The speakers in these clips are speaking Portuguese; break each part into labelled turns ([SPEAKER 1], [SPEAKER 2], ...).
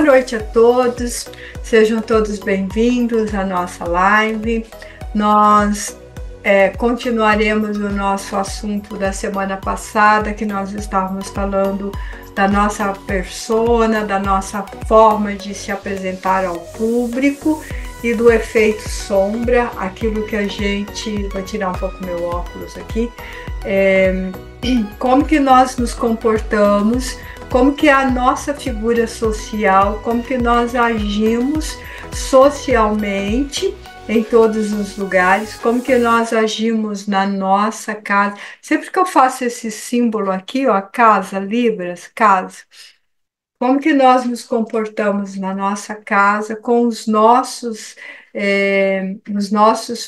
[SPEAKER 1] noite a todos, sejam todos bem-vindos à nossa live. Nós continuaremos o nosso assunto da semana passada, que nós estávamos falando da nossa persona, da nossa forma de se apresentar ao público e do efeito sombra, aquilo que a gente... Vou tirar um pouco meu óculos aqui. Como que nós nos comportamos, como que é a nossa figura social, como que nós agimos socialmente em todos os lugares, como que nós agimos na nossa casa. Sempre que eu faço esse símbolo aqui, ó, casa, Libras, casa, como que nós nos comportamos na nossa casa, com os nossos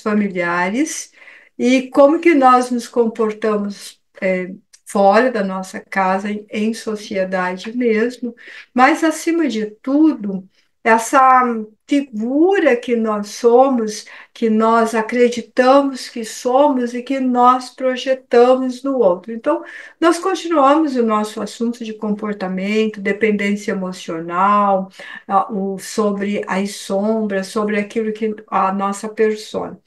[SPEAKER 1] familiares, e como que nós nos comportamos fora da nossa casa, em sociedade mesmo, mas acima de tudo, essa figura que nós somos, que nós acreditamos que somos e que nós projetamos no outro. Então, nós continuamos o nosso assunto de comportamento, dependência emocional, sobre as sombras, sobre aquilo que a nossa persona.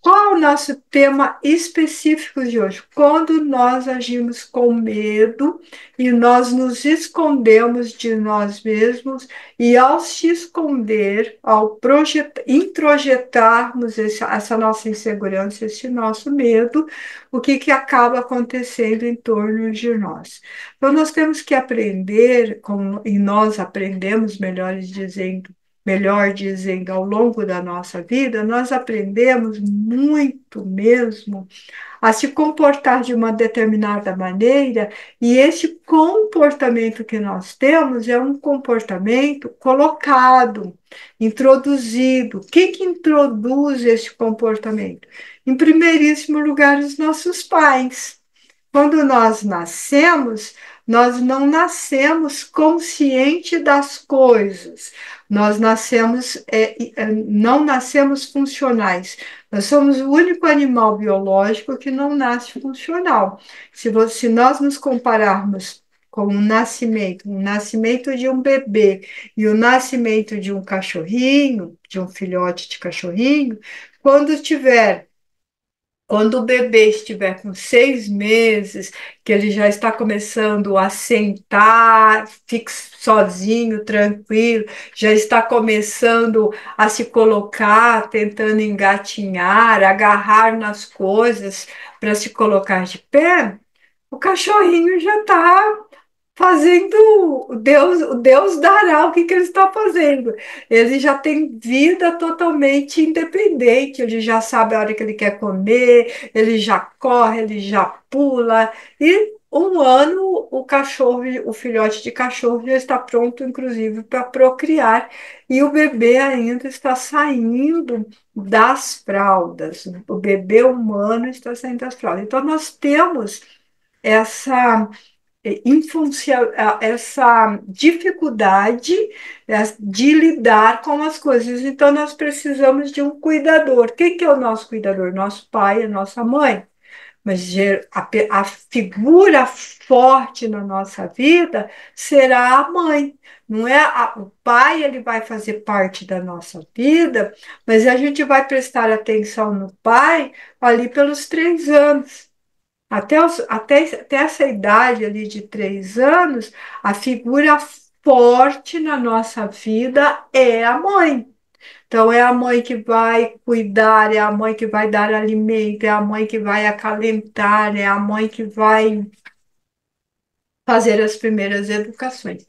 [SPEAKER 1] Qual é o nosso tema específico de hoje? Quando nós agimos com medo e nós nos escondemos de nós mesmos, e ao se esconder, ao introjetarmos essa nossa insegurança, esse nosso medo, o que acaba acontecendo em torno de nós? Então, nós temos que aprender, e nós aprendemos, melhor dizendo, ao longo da nossa vida, nós aprendemos muito mesmo a se comportar de uma determinada maneira, e esse comportamento que nós temos é um comportamento colocado, introduzido. O que introduz esse comportamento? Em primeiríssimo lugar, os nossos pais. Quando nós nascemos, nós não nascemos consciente das coisas, nós não nascemos funcionais. Nós somos o único animal biológico que não nasce funcional. Se nós nos compararmos com o nascimento de um bebê e o nascimento de um cachorrinho, de um filhote de cachorrinho, quando o bebê estiver com 6 meses, que ele já está começando a sentar, fique sozinho, tranquilo, já está começando a se colocar, tentando engatinhar, agarrar nas coisas para se colocar de pé, o cachorrinho já está fazendo o Deus dará que ele está fazendo. Ele já tem vida totalmente independente, ele já sabe a hora que ele quer comer, ele já corre, ele já pula, e 1 ano o filhote de cachorro já está pronto, inclusive, para procriar, e o bebê ainda está saindo das fraldas. O bebê humano está saindo das fraldas. Então, nós temos essa em função essa dificuldade de lidar com as coisas. Então, nós precisamos de um cuidador. Quem que é o nosso cuidador? Nosso pai, a nossa mãe. Mas a figura forte na nossa vida será a mãe. Não é o pai, ele vai fazer parte da nossa vida, mas a gente vai prestar atenção no pai ali pelos 3 anos. Até essa idade ali de 3 anos, a figura forte na nossa vida é a mãe. Então, é a mãe que vai cuidar, é a mãe que vai dar alimento, é a mãe que vai acalentar, é a mãe que vai fazer as primeiras educações.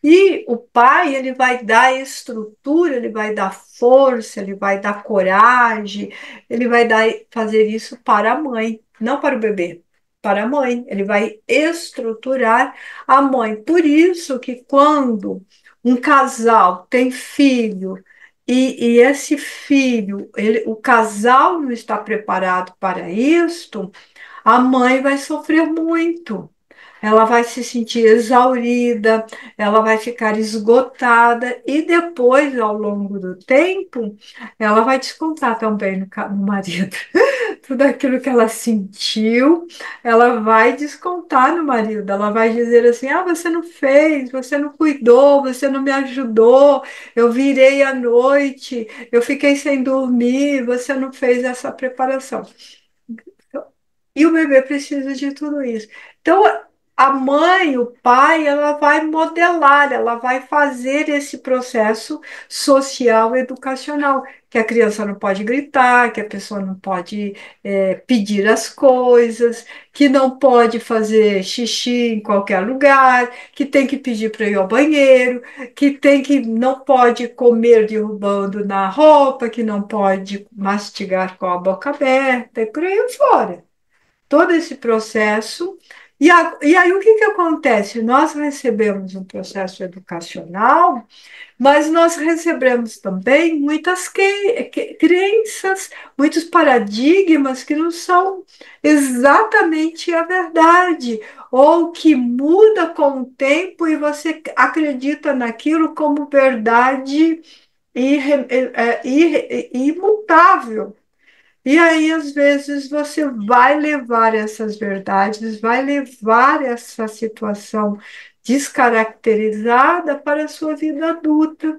[SPEAKER 1] E o pai, ele vai dar estrutura, ele vai dar força, ele vai dar coragem, ele vai fazer isso para a mãe, não para o bebê, para a mãe. Ele vai estruturar a mãe. Por isso que quando um casal tem filho e esse filho, o casal não está preparado para isto, a mãe vai sofrer muito. Ela vai se sentir exaurida, ela vai ficar esgotada, e depois, ao longo do tempo, ela vai descontar também no marido. tudo aquilo que ela sentiu, ela vai descontar no marido. Ela vai dizer assim: ah, você não fez, você não cuidou, você não me ajudou, eu virei à noite, eu fiquei sem dormir, você não fez essa preparação. E o bebê precisa de tudo isso. Então, a mãe, o pai, ela vai modelar, ela vai fazer esse processo social educacional, que a criança não pode gritar, que a pessoa não pode pedir as coisas, que não pode fazer xixi em qualquer lugar, que tem que pedir para ir ao banheiro, que tem que não pode comer derrubando na roupa, que não pode mastigar com a boca aberta, e por aí fora todo esse processo. E aí o que acontece? Nós recebemos um processo educacional, mas nós recebemos também muitas crenças, muitos paradigmas que não são exatamente a verdade, ou que muda com o tempo e você acredita naquilo como verdade imutável. E aí, às vezes, você vai levar essas verdades, vai levar essa situação descaracterizada para a sua vida adulta.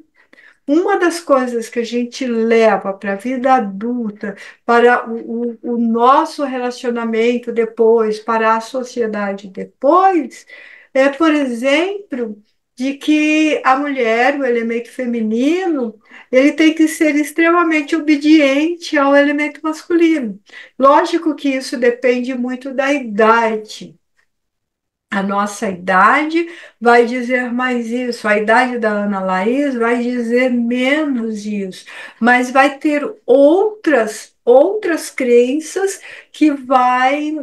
[SPEAKER 1] Uma das coisas que a gente leva para a vida adulta, para o nosso relacionamento depois, para a sociedade depois, é, por exemplo, de que a mulher, o elemento feminino, ele tem que ser extremamente obediente ao elemento masculino. Lógico que isso depende muito da idade. A nossa idade vai dizer mais isso, a idade da Ana Laís vai dizer menos isso, mas vai ter outras crenças que vai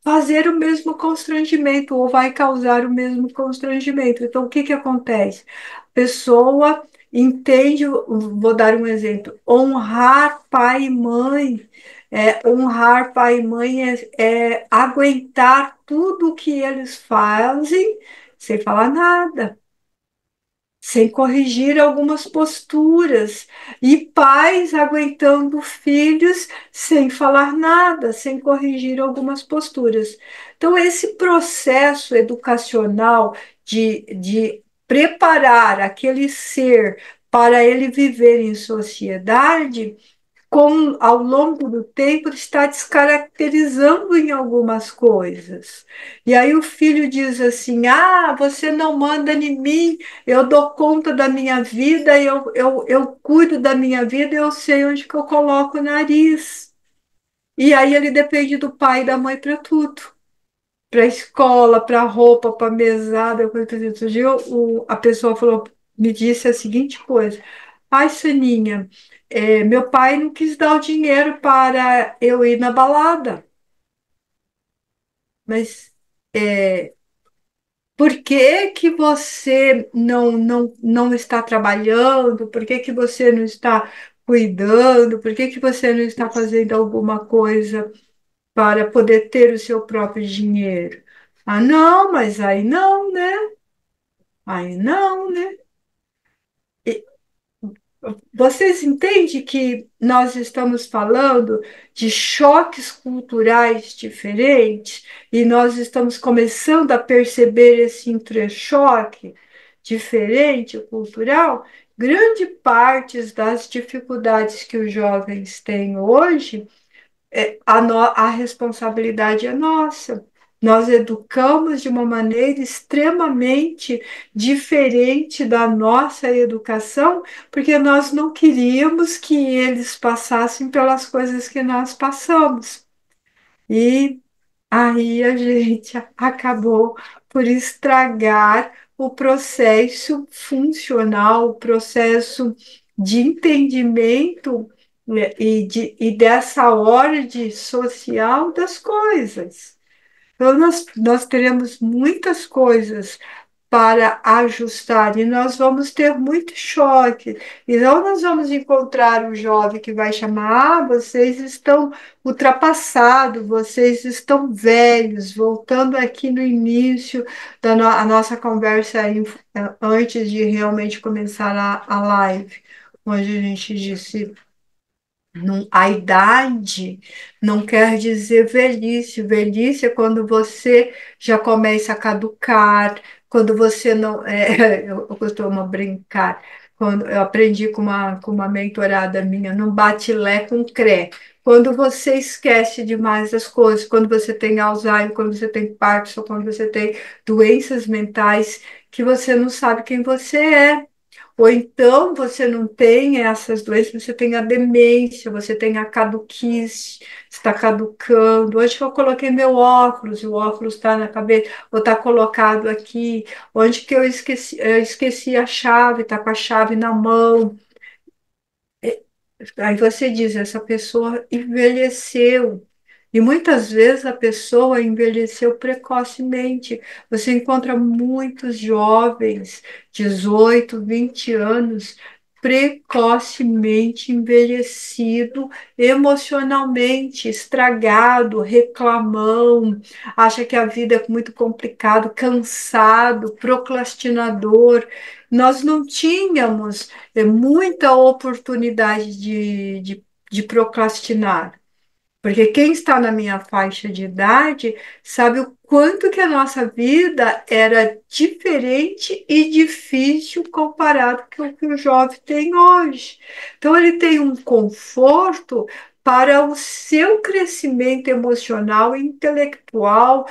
[SPEAKER 1] fazer o mesmo constrangimento ou vai causar o mesmo constrangimento. Então, o que que acontece? A pessoa entende, vou dar um exemplo, honrar pai e mãe. Honrar pai e mãe é aguentar tudo o que eles fazem sem falar nada, sem corrigir algumas posturas, e pais aguentando filhos sem falar nada, sem corrigir algumas posturas. Então, esse processo educacional de preparar aquele ser para ele viver em sociedade ao longo do tempo, está descaracterizando em algumas coisas. E aí o filho diz assim: ah, você não manda em mim, eu dou conta da minha vida, eu cuido da minha vida, eu sei onde que eu coloco o nariz. E aí ele depende do pai e da mãe para tudo. Para escola, para roupa, para mesada, coisa assim. Outro dia a pessoa falou, me disse a seguinte coisa: ai, Saninha, meu pai não quis dar o dinheiro para eu ir na balada, mas por que que você não está trabalhando? Por que que você não está cuidando? Por que que você não está fazendo alguma coisa para poder ter o seu próprio dinheiro? Ah, não, mas aí não, né? Aí não, né? Vocês entendem que nós estamos falando de choques culturais diferentes e nós estamos começando a perceber esse entrechoque diferente cultural? Grande parte das dificuldades que os jovens têm hoje a responsabilidade é nossa. Nós educamos de uma maneira extremamente diferente da nossa educação, porque nós não queríamos que eles passassem pelas coisas que nós passamos. E aí a gente acabou por estragar o processo funcional, o processo de entendimento, né, e dessa ordem social das coisas. Então, nós teremos muitas coisas para ajustar e nós vamos ter muito choque. E não nós vamos encontrar um jovem que vai chamar: ah, vocês estão ultrapassados, vocês estão velhos, voltando aqui no início a nossa conversa aí, antes de realmente começar a live, onde a gente disse A idade não quer dizer velhice. Velhice é quando você já começa a caducar, quando você não. Eu costumo brincar. Quando eu aprendi com uma mentorada minha, não bate lé com cré. Quando você esquece demais as coisas, quando você tem Alzheimer, quando você tem Parkinson, quando você tem doenças mentais, que você não sabe quem você é. Ou então você não tem essas doenças, você tem a demência, você tem a caduquice, está caducando. Hoje que eu coloquei meu óculos, e o óculos está na cabeça, ou está colocado aqui. Onde que eu esqueci a chave, está com a chave na mão. Aí você diz, essa pessoa envelheceu. E muitas vezes a pessoa envelheceu precocemente. Você encontra muitos jovens, 18, 20 anos, precocemente envelhecido, emocionalmente estragado, reclamão, acha que a vida é muito complicado, cansado, procrastinador. Nós não tínhamos muita oportunidade de procrastinar. Porque quem está na minha faixa de idade sabe o quanto que a nossa vida era diferente e difícil comparado com o que o jovem tem hoje. Então, ele tem um conforto para o seu crescimento emocional e intelectual,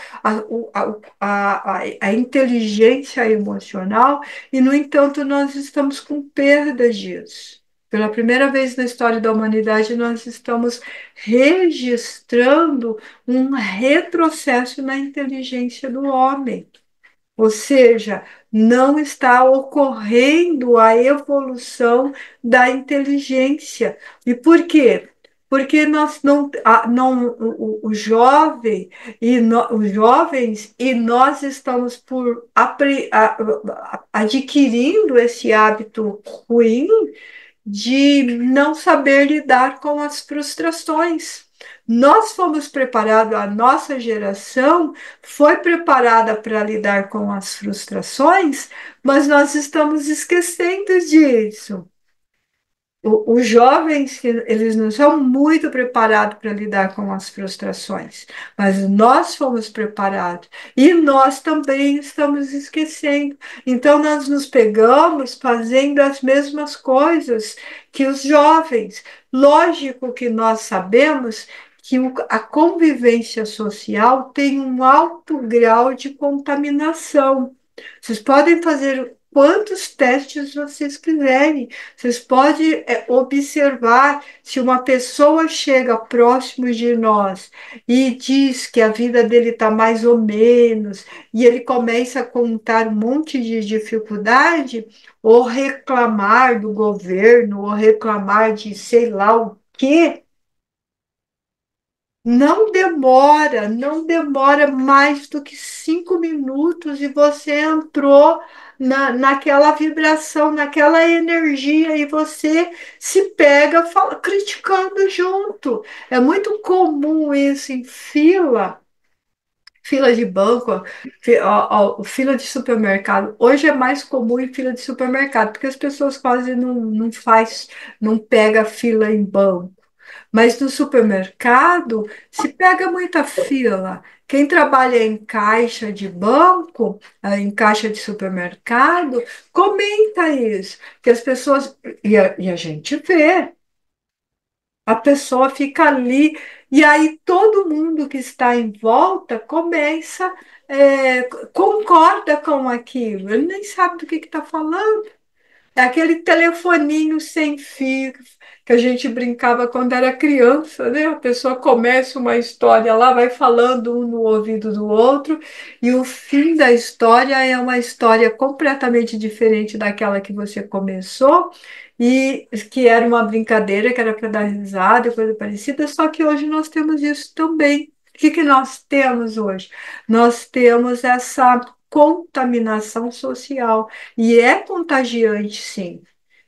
[SPEAKER 1] a inteligência emocional, e, no entanto, nós estamos com perda disso. Pela primeira vez na história da humanidade, nós estamos registrando um retrocesso na inteligência do homem. Ou seja, não está ocorrendo a evolução da inteligência. E por quê? Porque nós não, não o jovem os jovens e nós estamos adquirindo esse hábito ruim de não saber lidar com as frustrações. Nós fomos preparados, a nossa geração foi preparada para lidar com as frustrações, mas nós estamos esquecendo disso. Os jovens, eles não são muito preparados para lidar com as frustrações, mas nós fomos preparados e nós também estamos esquecendo. Então, nós nos pegamos fazendo as mesmas coisas que os jovens. Lógico que nós sabemos que a convivência social tem um alto grau de contaminação. Vocês podem fazer quantos testes vocês quiserem. Vocês podem observar se uma pessoa chega próximo de nós e diz que a vida dele está mais ou menos, e ele começa a contar um monte de dificuldade, ou reclamar do governo, ou reclamar de sei lá o quê. Não demora mais do que 5 minutos e você entrou naquela vibração, naquela energia e você se pega criticando junto. É muito comum isso em fila de banco, fila de supermercado. Hoje é mais comum em fila de supermercado, porque as pessoas quase não pega fila em banco. Mas no supermercado se pega muita fila. Quem trabalha em caixa de banco, em caixa de supermercado, comenta isso, que as pessoas, e a gente vê, a pessoa fica ali, e aí todo mundo que está em volta começa, concorda com aquilo, ele nem sabe do que está falando. É aquele telefoninho sem fio que a gente brincava quando era criança, né? A pessoa começa uma história lá, vai falando um no ouvido do outro, e o fim da história é uma história completamente diferente daquela que você começou, e que era uma brincadeira, que era para dar risada, coisa parecida, só que hoje nós temos isso também. O que que nós temos hoje? Nós temos essa contaminação social. E é contagiante, sim.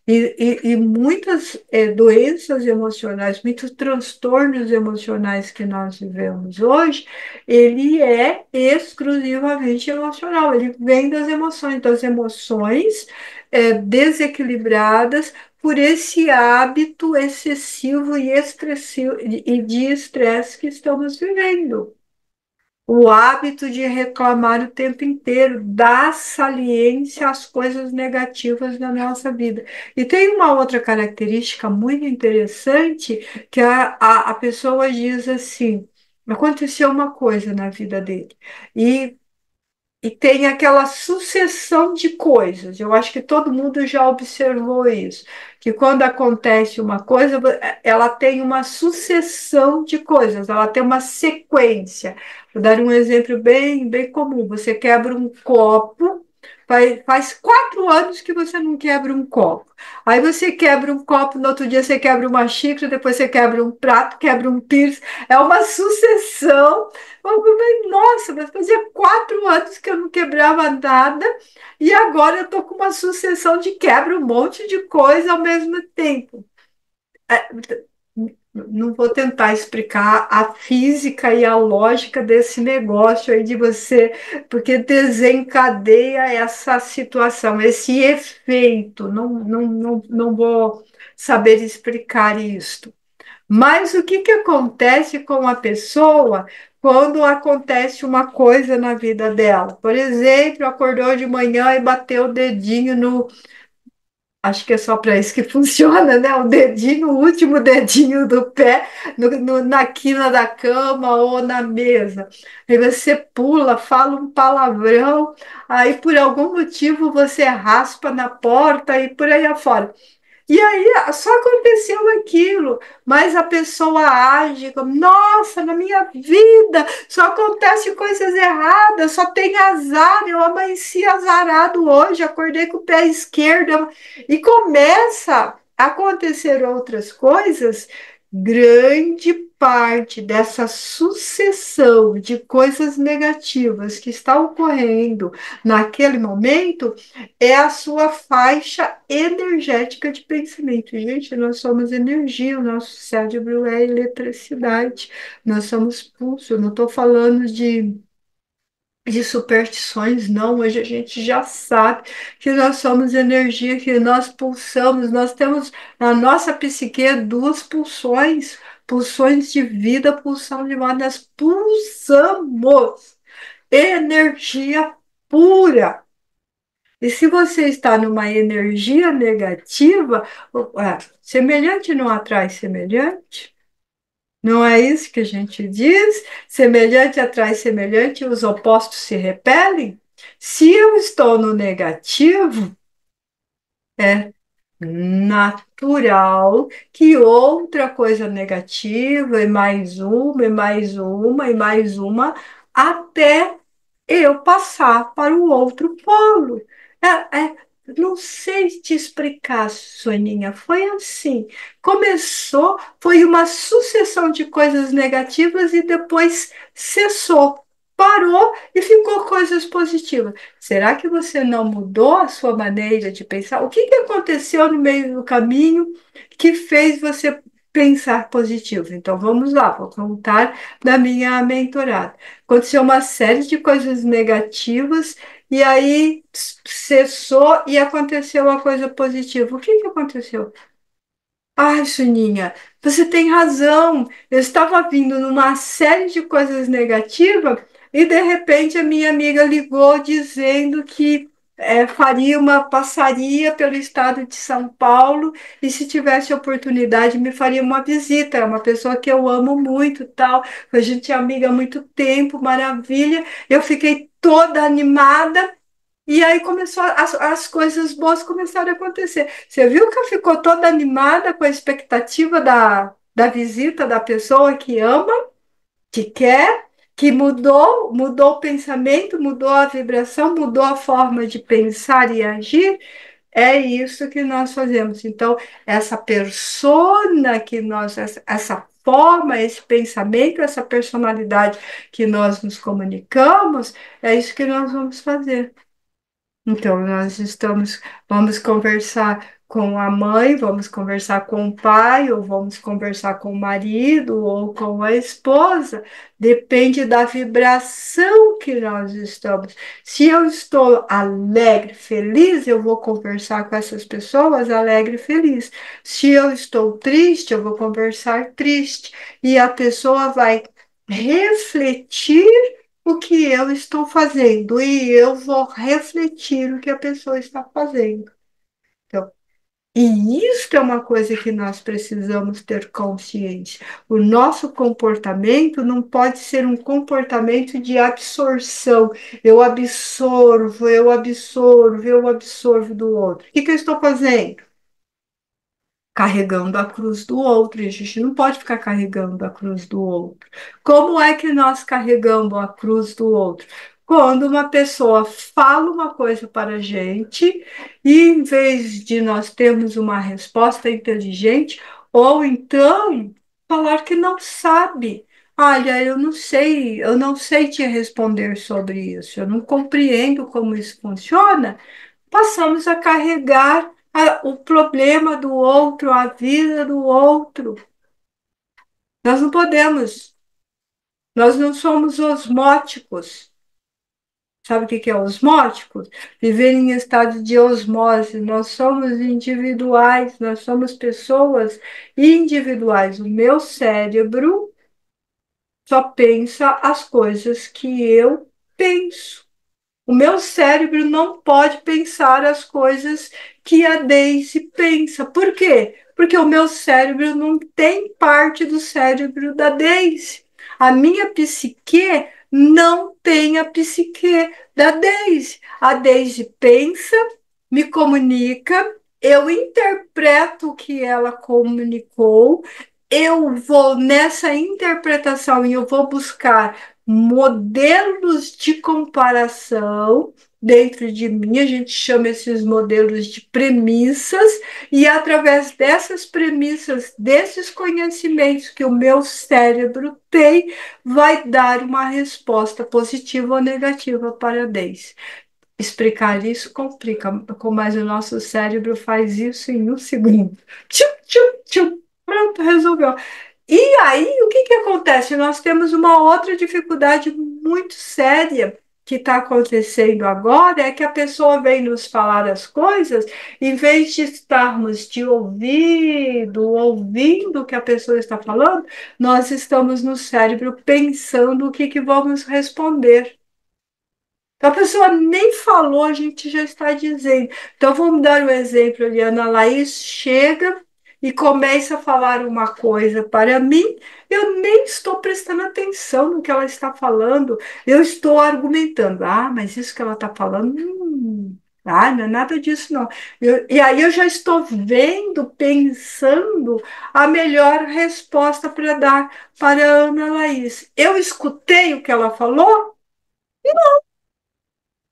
[SPEAKER 1] E muitas doenças emocionais, muitos transtornos emocionais que nós vivemos hoje, ele é exclusivamente emocional, ele vem das emoções desequilibradas por esse hábito excessivo e, e de estresse que estamos vivendo. O hábito de reclamar o tempo inteiro, dá saliência às coisas negativas da nossa vida. E tem uma outra característica muito interessante, que a pessoa diz assim, aconteceu uma coisa na vida dele, e e tem aquela sucessão de coisas. Eu acho que todo mundo já observou isso, que quando acontece uma coisa, ela tem uma sucessão de coisas, ela tem uma sequência. Vou dar um exemplo bem comum. Você quebra um copo, faz 4 anos que você não quebra um copo. Aí você quebra um copo, no outro dia você quebra uma xícara, depois você quebra um prato, quebra um pires. É uma sucessão. Nossa, mas fazia 4 anos que eu não quebrava nada e agora eu estou com uma sucessão de quebra, um monte de coisa ao mesmo tempo. É, não vou tentar explicar a física e a lógica desse negócio aí de você, porque desencadeia essa situação, esse efeito. Não vou saber explicar isso. Mas o que que acontece com a pessoa quando acontece uma coisa na vida dela? Por exemplo, acordou de manhã e bateu o dedinho no. Acho que é só para isso que funciona, né? O dedinho, o último dedinho do pé na quina da cama ou na mesa. Aí você pula, fala um palavrão, aí por algum motivo você raspa na porta e por aí afora. E aí só aconteceu aquilo, mas a pessoa age como, nossa, na minha vida só acontece coisas erradas, só tem azar, eu amanheci azarado hoje, acordei com o pé esquerdo, e começa a acontecer outras coisas, grande parte dessa sucessão de coisas negativas que está ocorrendo naquele momento é a sua faixa energética de pensamento. Gente, nós somos energia, o nosso cérebro é eletricidade, nós somos pulso. Eu não estou falando de superstições, não. Hoje a gente já sabe que nós somos energia, que nós pulsamos, nós temos na nossa psique duas pulsões, pulsões de vida, pulsão de morte, nós pulsamos energia pura. E se você está numa energia negativa, semelhante não atrai semelhante? Não é isso que a gente diz? Semelhante atrai semelhante, os opostos se repelem? Se eu estou no negativo, é natural que outra coisa negativa, e mais uma, e mais uma, até eu passar para o outro polo. É, é, não sei te explicar, Soninha. Foi assim. Começou, foi uma sucessão de coisas negativas e depois cessou. Parou e ficou coisas positivas. Será que você não mudou a sua maneira de pensar? O que que aconteceu no meio do caminho que fez você pensar positivo? Então vamos lá, vou contar da minha mentorada. Aconteceu uma série de coisas negativas e aí cessou e aconteceu uma coisa positiva. O que que aconteceu? Ai, Soninha, você tem razão. Eu estava vindo numa série de coisas negativas e de repente a minha amiga ligou dizendo que faria uma passaria pelo estado de São Paulo e se tivesse oportunidade me faria uma visita. É uma pessoa que eu amo muito, tal. A gente é amiga há muito tempo, maravilha. Eu fiquei toda animada. E aí começou, as coisas boas começaram a acontecer. Você viu que ela ficou toda animada com a expectativa da visita da pessoa que ama, que quer, que mudou o pensamento, mudou a vibração, mudou a forma de pensar e agir. É isso que nós fazemos. Então, essa persona que nós, essa forma, esse pensamento, essa personalidade que nós nos comunicamos, é isso que nós vamos fazer. Então, vamos conversar com a mãe, vamos conversar com o pai, ou vamos conversar com o marido, ou com a esposa. Depende da vibração que nós estamos. Se eu estou alegre, feliz, eu vou conversar com essas pessoas alegre e feliz. Se eu estou triste, eu vou conversar triste. E a pessoa vai refletir o que eu estou fazendo, e eu vou refletir o que a pessoa está fazendo. Então, e isso é uma coisa que nós precisamos ter consciência. O nosso comportamento não pode ser um comportamento de absorção. Eu absorvo, eu absorvo, eu absorvo do outro. O que que eu estou fazendo? Carregando a cruz do outro. E a gente não pode ficar carregando a cruz do outro. Como é que nós carregamos a cruz do outro? Quando uma pessoa fala uma coisa para a gente e em vez de nós termos uma resposta inteligente, ou então falar que não sabe. Olha, eu não sei te responder sobre isso, eu não compreendo como isso funciona. Passamos a carregar o problema do outro, a vida do outro. Nós não podemos, nós não somos osmóticos. Sabe o que é osmóticos? Viver em estado de osmose. Nós somos individuais, nós somos pessoas individuais. O meu cérebro só pensa as coisas que eu penso. O meu cérebro não pode pensar as coisas que a Daisy pensa. Por quê? Porque o meu cérebro não tem parte do cérebro da Daisy. A minha psique não tem a psique da Daisy. A Daisy pensa, me comunica, eu interpreto o que ela comunicou, eu vou nessa interpretação e eu vou buscar modelos de comparação dentro de mim, a gente chama esses modelos de premissas, e através dessas premissas, desses conhecimentos que o meu cérebro tem, vai dar uma resposta positiva ou negativa para a Daisy. Explicar isso complica, mas o nosso cérebro faz isso em um segundo. Tchum, tchum, tchum. Pronto, resolveu. E aí, o que que acontece? Nós temos uma outra dificuldade muito séria que está acontecendo agora, é que a pessoa vem nos falar as coisas, em vez de estarmos de ouvido, ouvindo o que a pessoa está falando, nós estamos no cérebro pensando o que que vamos responder. Então, a pessoa nem falou, a gente já está dizendo. Então, vamos dar um exemplo ali. A Ana Laís chega e começa a falar uma coisa para mim, eu nem estou prestando atenção no que ela está falando, eu estou argumentando. Ah, mas isso que ela está falando, não é nada disso, não. E aí eu já estou vendo, pensando a melhor resposta para dar para a Ana Laís. Eu escutei o que ela falou?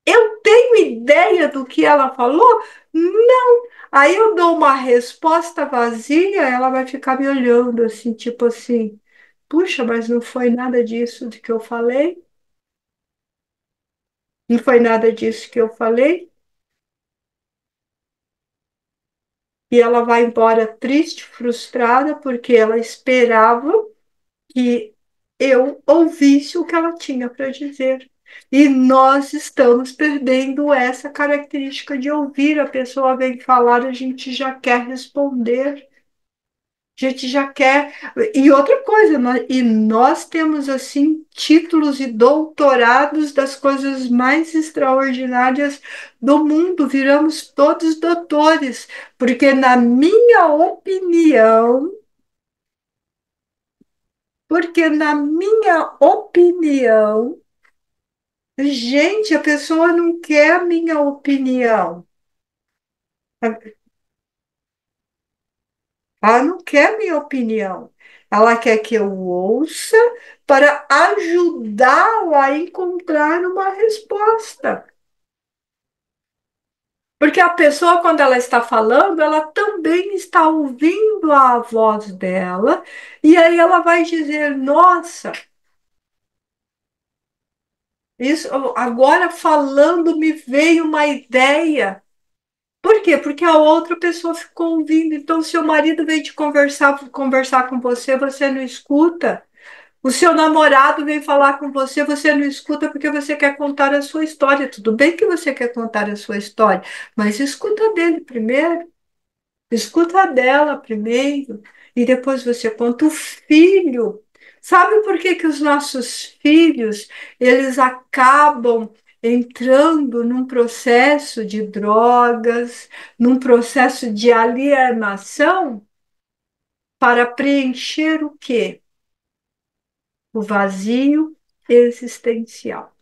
[SPEAKER 1] Eu tenho ideia do que ela falou? Não. Aí eu dou uma resposta vazia, ela vai ficar me olhando assim, tipo assim, puxa, mas não foi nada disso de que eu falei? Não foi nada disso que eu falei? E ela vai embora triste, frustrada, porque ela esperava que eu ouvisse o que ela tinha para dizer. E nós estamos perdendo essa característica de ouvir. A pessoa vem falar, a gente já quer responder, a gente já quer. E outra coisa, e nós temos assim títulos e doutorados das coisas mais extraordinárias do mundo, viramos todos doutores, porque na minha opinião, gente, a pessoa não quer a minha opinião. Ela não quer a minha opinião. Ela quer que eu ouça para ajudá-la a encontrar uma resposta. Porque a pessoa, quando ela está falando, ela também está ouvindo a voz dela, e aí ela vai dizer: Nossa, isso agora falando me veio uma ideia. Por quê? Porque a outra pessoa ficou ouvindo. Então, seu marido vem te conversar com você, você não escuta. O seu namorado vem falar com você, você não escuta porque você quer contar a sua história. Tudo bem que você quer contar a sua história, mas escuta dele primeiro. Escuta dela primeiro e depois você conta o filho. Sabe por que que os nossos filhos, eles acabam entrando num processo de drogas, num processo de alienação para preencher o quê? O vazio existencial.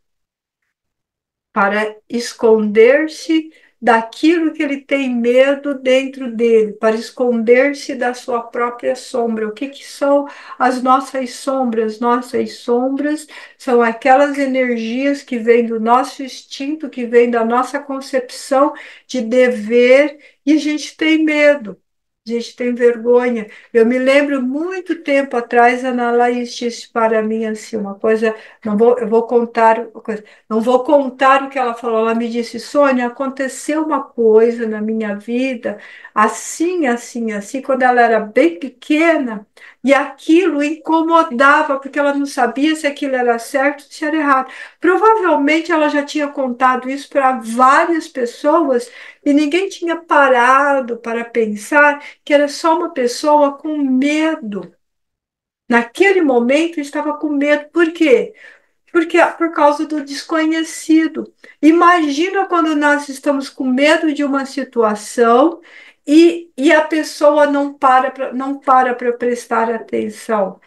[SPEAKER 1] Para esconder-se daquilo que ele tem medo dentro dele, para esconder-se da sua própria sombra. O que que são as nossas sombras? Nossas sombras são aquelas energias que vêm do nosso instinto, que vêm da nossa concepção de dever, e a gente tem medo. A gente tem vergonha. Eu me lembro muito tempo atrás, a Ana Laís disse para mim assim, uma coisa, não vou, eu vou contar uma coisa. Não vou contar o que ela falou. Ela me disse, Sônia, aconteceu uma coisa na minha vida, assim, assim, assim, quando ela era bem pequena, e aquilo incomodava, porque ela não sabia se aquilo era certo ou se era errado. Provavelmente ela já tinha contado isso para várias pessoas e ninguém tinha parado para pensar que era só uma pessoa com medo. Naquele momento, eu estava com medo. Por quê? Porque por causa do desconhecido. Imagina quando nós estamos com medo de uma situação e a pessoa não para prestar atenção,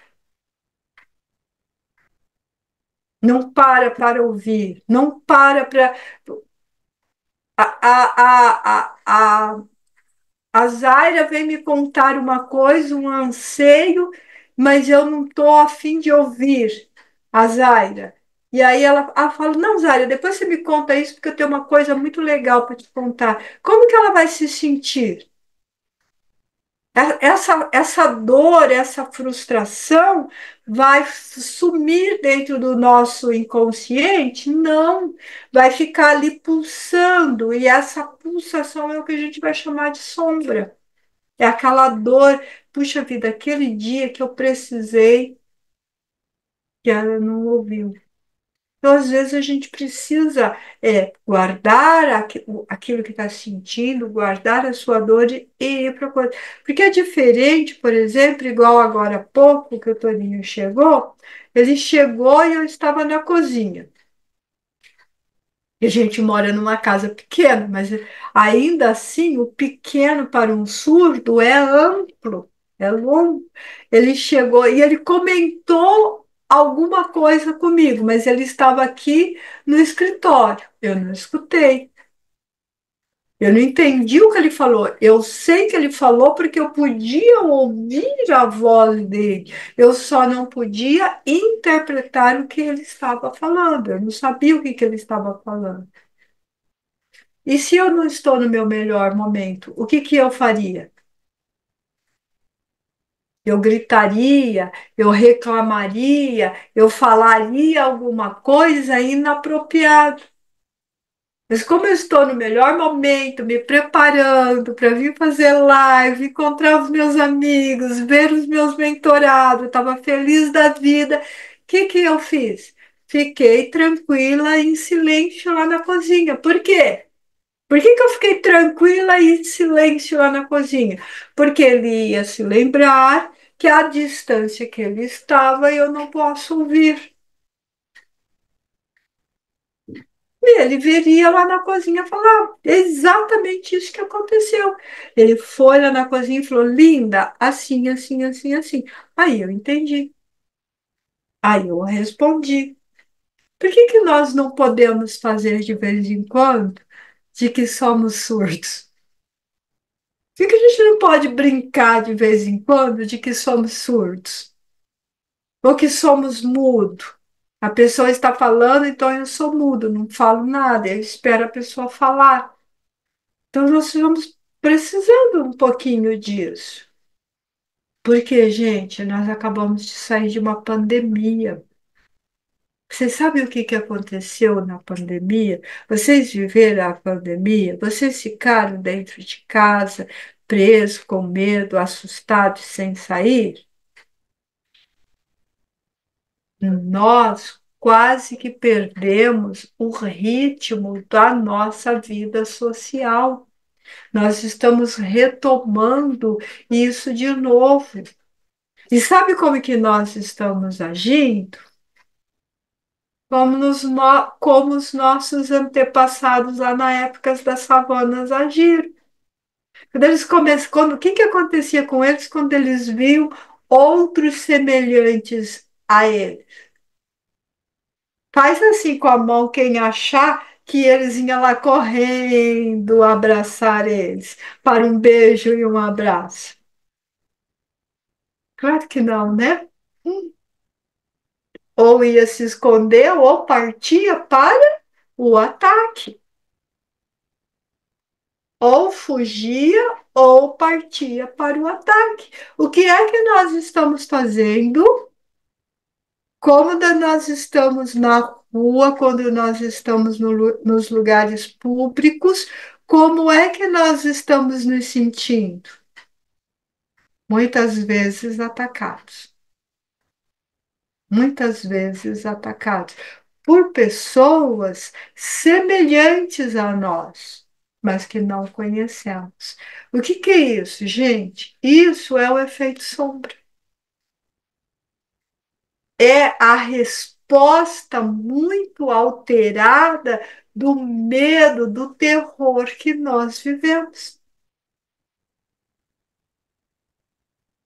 [SPEAKER 1] não para ouvir, não para. A Zaira vem me contar uma coisa, um anseio, mas eu não estou a fim de ouvir a Zaira. E aí ela fala, não, Zaira, depois você me conta isso, porque eu tenho uma coisa muito legal para te contar. Como que ela vai se sentir? Essa dor, essa frustração vai sumir dentro do nosso inconsciente? Não, vai ficar ali pulsando, e essa pulsação é o que a gente vai chamar de sombra. É aquela dor, puxa vida, aquele dia que eu precisei, que ela não ouviu. Então, às vezes, a gente precisa guardar aquilo que está sentindo, guardar a sua dor e ir para coisa. Porque é diferente, por exemplo, igual agora há pouco que o Toninho chegou, ele chegou e eu estava na cozinha. E a gente mora numa casa pequena, mas ainda assim, o pequeno para um surdo é amplo, é longo. Ele chegou e ele comentou alguma coisa comigo, mas ele estava aqui no escritório. Eu não escutei. Eu não entendi o que ele falou. Eu sei que ele falou porque eu podia ouvir a voz dele. Eu só não podia interpretar o que ele estava falando. Eu não sabia o que que ele estava falando. E se eu não estou no meu melhor momento, o que que eu faria? Eu gritaria, eu reclamaria, eu falaria alguma coisa inapropriada. Mas como eu estou no melhor momento, me preparando para vir fazer live, encontrar os meus amigos, ver os meus mentorados, estava feliz da vida, o que que eu fiz? Fiquei tranquila, em silêncio lá na cozinha. Por quê? Por que que eu fiquei tranquila e em silêncio lá na cozinha? Porque ele ia se lembrar que a distância que ele estava eu não posso ouvir. E ele viria lá na cozinha falar exatamente isso que aconteceu. Ele foi lá na cozinha e falou: Linda, assim, assim, assim, assim. Aí eu entendi. Aí eu respondi. Por que que nós não podemos fazer de vez em quando de que somos surdos? Por que a gente não pode brincar de vez em quando de que somos surdos? Ou que somos mudos? A pessoa está falando, então eu sou mudo, não falo nada, eu espero a pessoa falar. Então nós estamos precisando um pouquinho disso. Porque, gente, nós acabamos de sair de uma pandemia. Vocês sabem o que que aconteceu na pandemia? Vocês viveram a pandemia? Vocês ficaram dentro de casa, presos, com medo, assustados, sem sair? Nós quase que perdemos o ritmo da nossa vida social. Nós estamos retomando isso de novo. E sabe como que nós estamos agindo? Como os nossos antepassados lá na época das savanas agiram. Quando eles começam, o que que acontecia com eles quando eles viam outros semelhantes a eles? Faz assim com a mão quem achar que eles iam lá correndo abraçar eles para um beijo e um abraço. Claro que não, né? Ou ia se esconder ou partia para o ataque. Ou fugia ou partia para o ataque. O que é que nós estamos fazendo? Como nós estamos na rua, quando nós estamos nos lugares públicos, como é que nós estamos nos sentindo? Muitas vezes atacados. Muitas vezes atacados por pessoas semelhantes a nós, mas que não conhecemos. O que que é isso, gente? Isso é o efeito sombra. É a resposta muito alterada do medo, do terror que nós vivemos.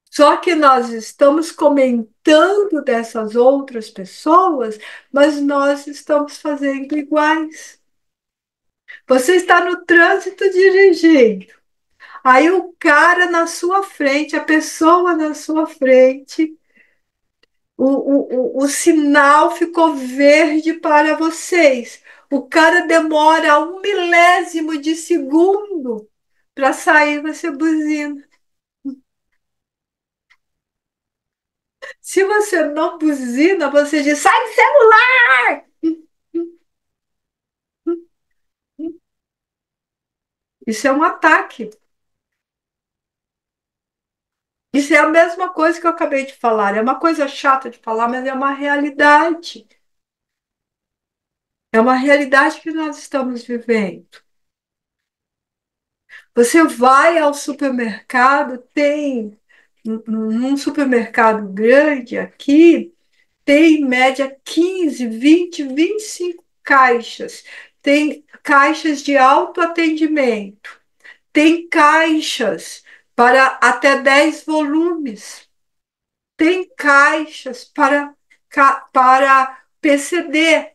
[SPEAKER 1] Só que nós estamos comentando dessas outras pessoas, mas nós estamos fazendo iguais. Você está no trânsito dirigindo. Aí o cara na sua frente, a pessoa na sua frente, o sinal ficou verde para vocês. O cara demora um milésimo de segundo para sair, você buzina. Se você não buzina, você diz: sai do celular! Isso é um ataque. Isso é a mesma coisa que eu acabei de falar. É uma coisa chata de falar, mas é uma realidade. É uma realidade que nós estamos vivendo. Você vai ao supermercado, tem num supermercado grande aqui, tem em média 15, 20, 25 caixas. Tem caixas de autoatendimento, tem caixas para até 10 volumes, tem caixas para PCD.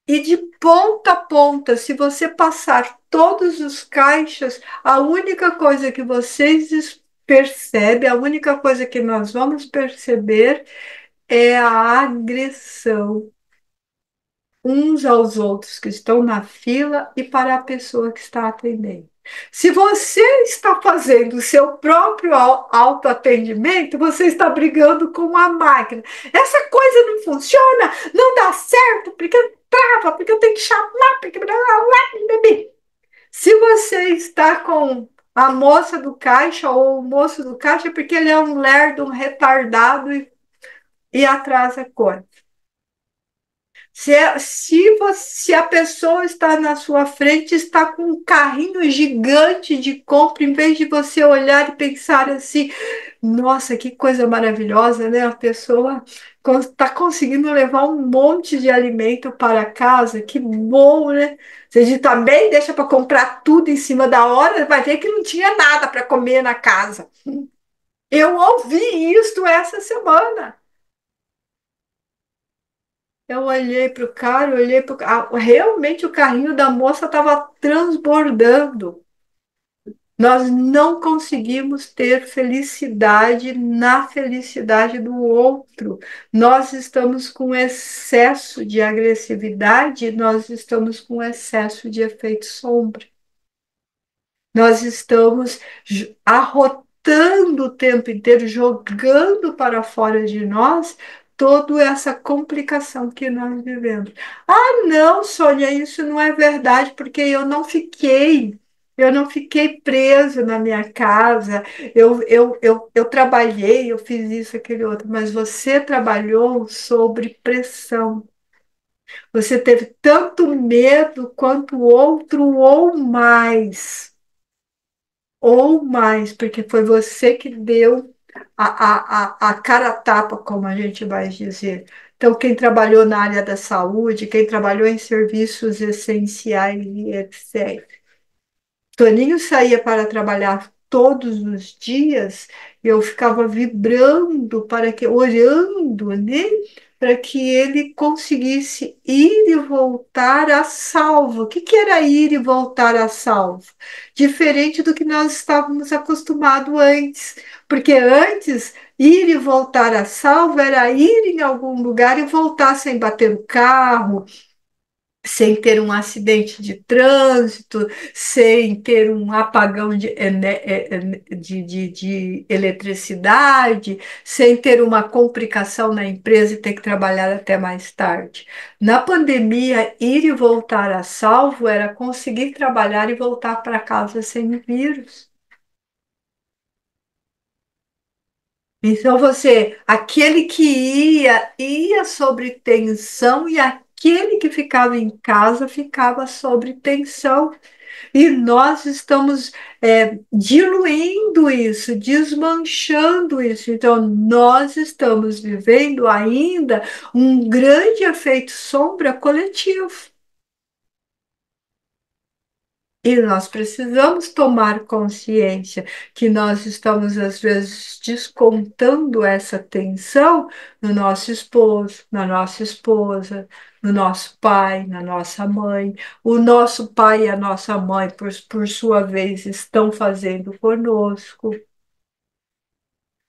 [SPEAKER 1] E de ponta a ponta, se você passar todos os caixas, a única coisa que vocês percebem, a única coisa que nós vamos perceber é a agressão uns aos outros que estão na fila e para a pessoa que está atendendo. Se você está fazendo o seu próprio autoatendimento, você está brigando com a máquina. Essa coisa não funciona, não dá certo, porque trava, porque eu tenho que chamar, porque blá, blá, blá, blá. Se você está com a moça do caixa ou o moço do caixa, é porque ele é um lerdo, um retardado e atrasa a coisa. Se a pessoa está na sua frente, está com um carrinho gigante de compra, em vez de você olhar e pensar assim, nossa, que coisa maravilhosa, né? A pessoa está conseguindo levar um monte de alimento para casa, que bom, né? Você também deixa para comprar tudo em cima da hora, vai ver que não tinha nada para comer na casa. Eu ouvi isso essa semana. Eu olhei para o cara, olhei para o carro. Realmente o carrinho da moça estava transbordando. Nós não conseguimos ter felicidade na felicidade do outro. Nós estamos com excesso de agressividade, nós estamos com excesso de efeito sombra. Nós estamos arrotando o tempo inteiro, jogando para fora de nós toda essa complicação que nós vivemos. Ah, não, Sônia, isso não é verdade, porque eu não fiquei preso na minha casa, eu trabalhei, eu fiz isso, aquele outro, mas você trabalhou sobre pressão. Você teve tanto medo quanto o outro ou mais, porque foi você que deu a cara a tapa, como a gente vai dizer. Então, quem trabalhou na área da saúde, quem trabalhou em serviços essenciais e etc. Toninho saía para trabalhar todos os dias, eu ficava vibrando para que, orando, né? Para que ele conseguisse ir e voltar a salvo. O que que era ir e voltar a salvo? Diferente do que nós estávamos acostumados antes. Porque antes, ir e voltar a salvo era ir em algum lugar e voltar sem bater o carro, sem ter um acidente de trânsito, sem ter um apagão de eletricidade, sem ter uma complicação na empresa e ter que trabalhar até mais tarde. Na pandemia, ir e voltar a salvo era conseguir trabalhar e voltar para casa sem vírus. Então aquele que ia sobre tensão e aquele que ficava em casa ficava sobre tensão. E nós estamos diluindo isso, desmanchando isso. Então, nós estamos vivendo ainda um grande efeito sombra coletivo. E nós precisamos tomar consciência que nós estamos, às vezes, descontando essa tensão no nosso esposo, na nossa esposa, no nosso pai, na nossa mãe. O nosso pai e a nossa mãe, por sua vez, estão fazendo conosco.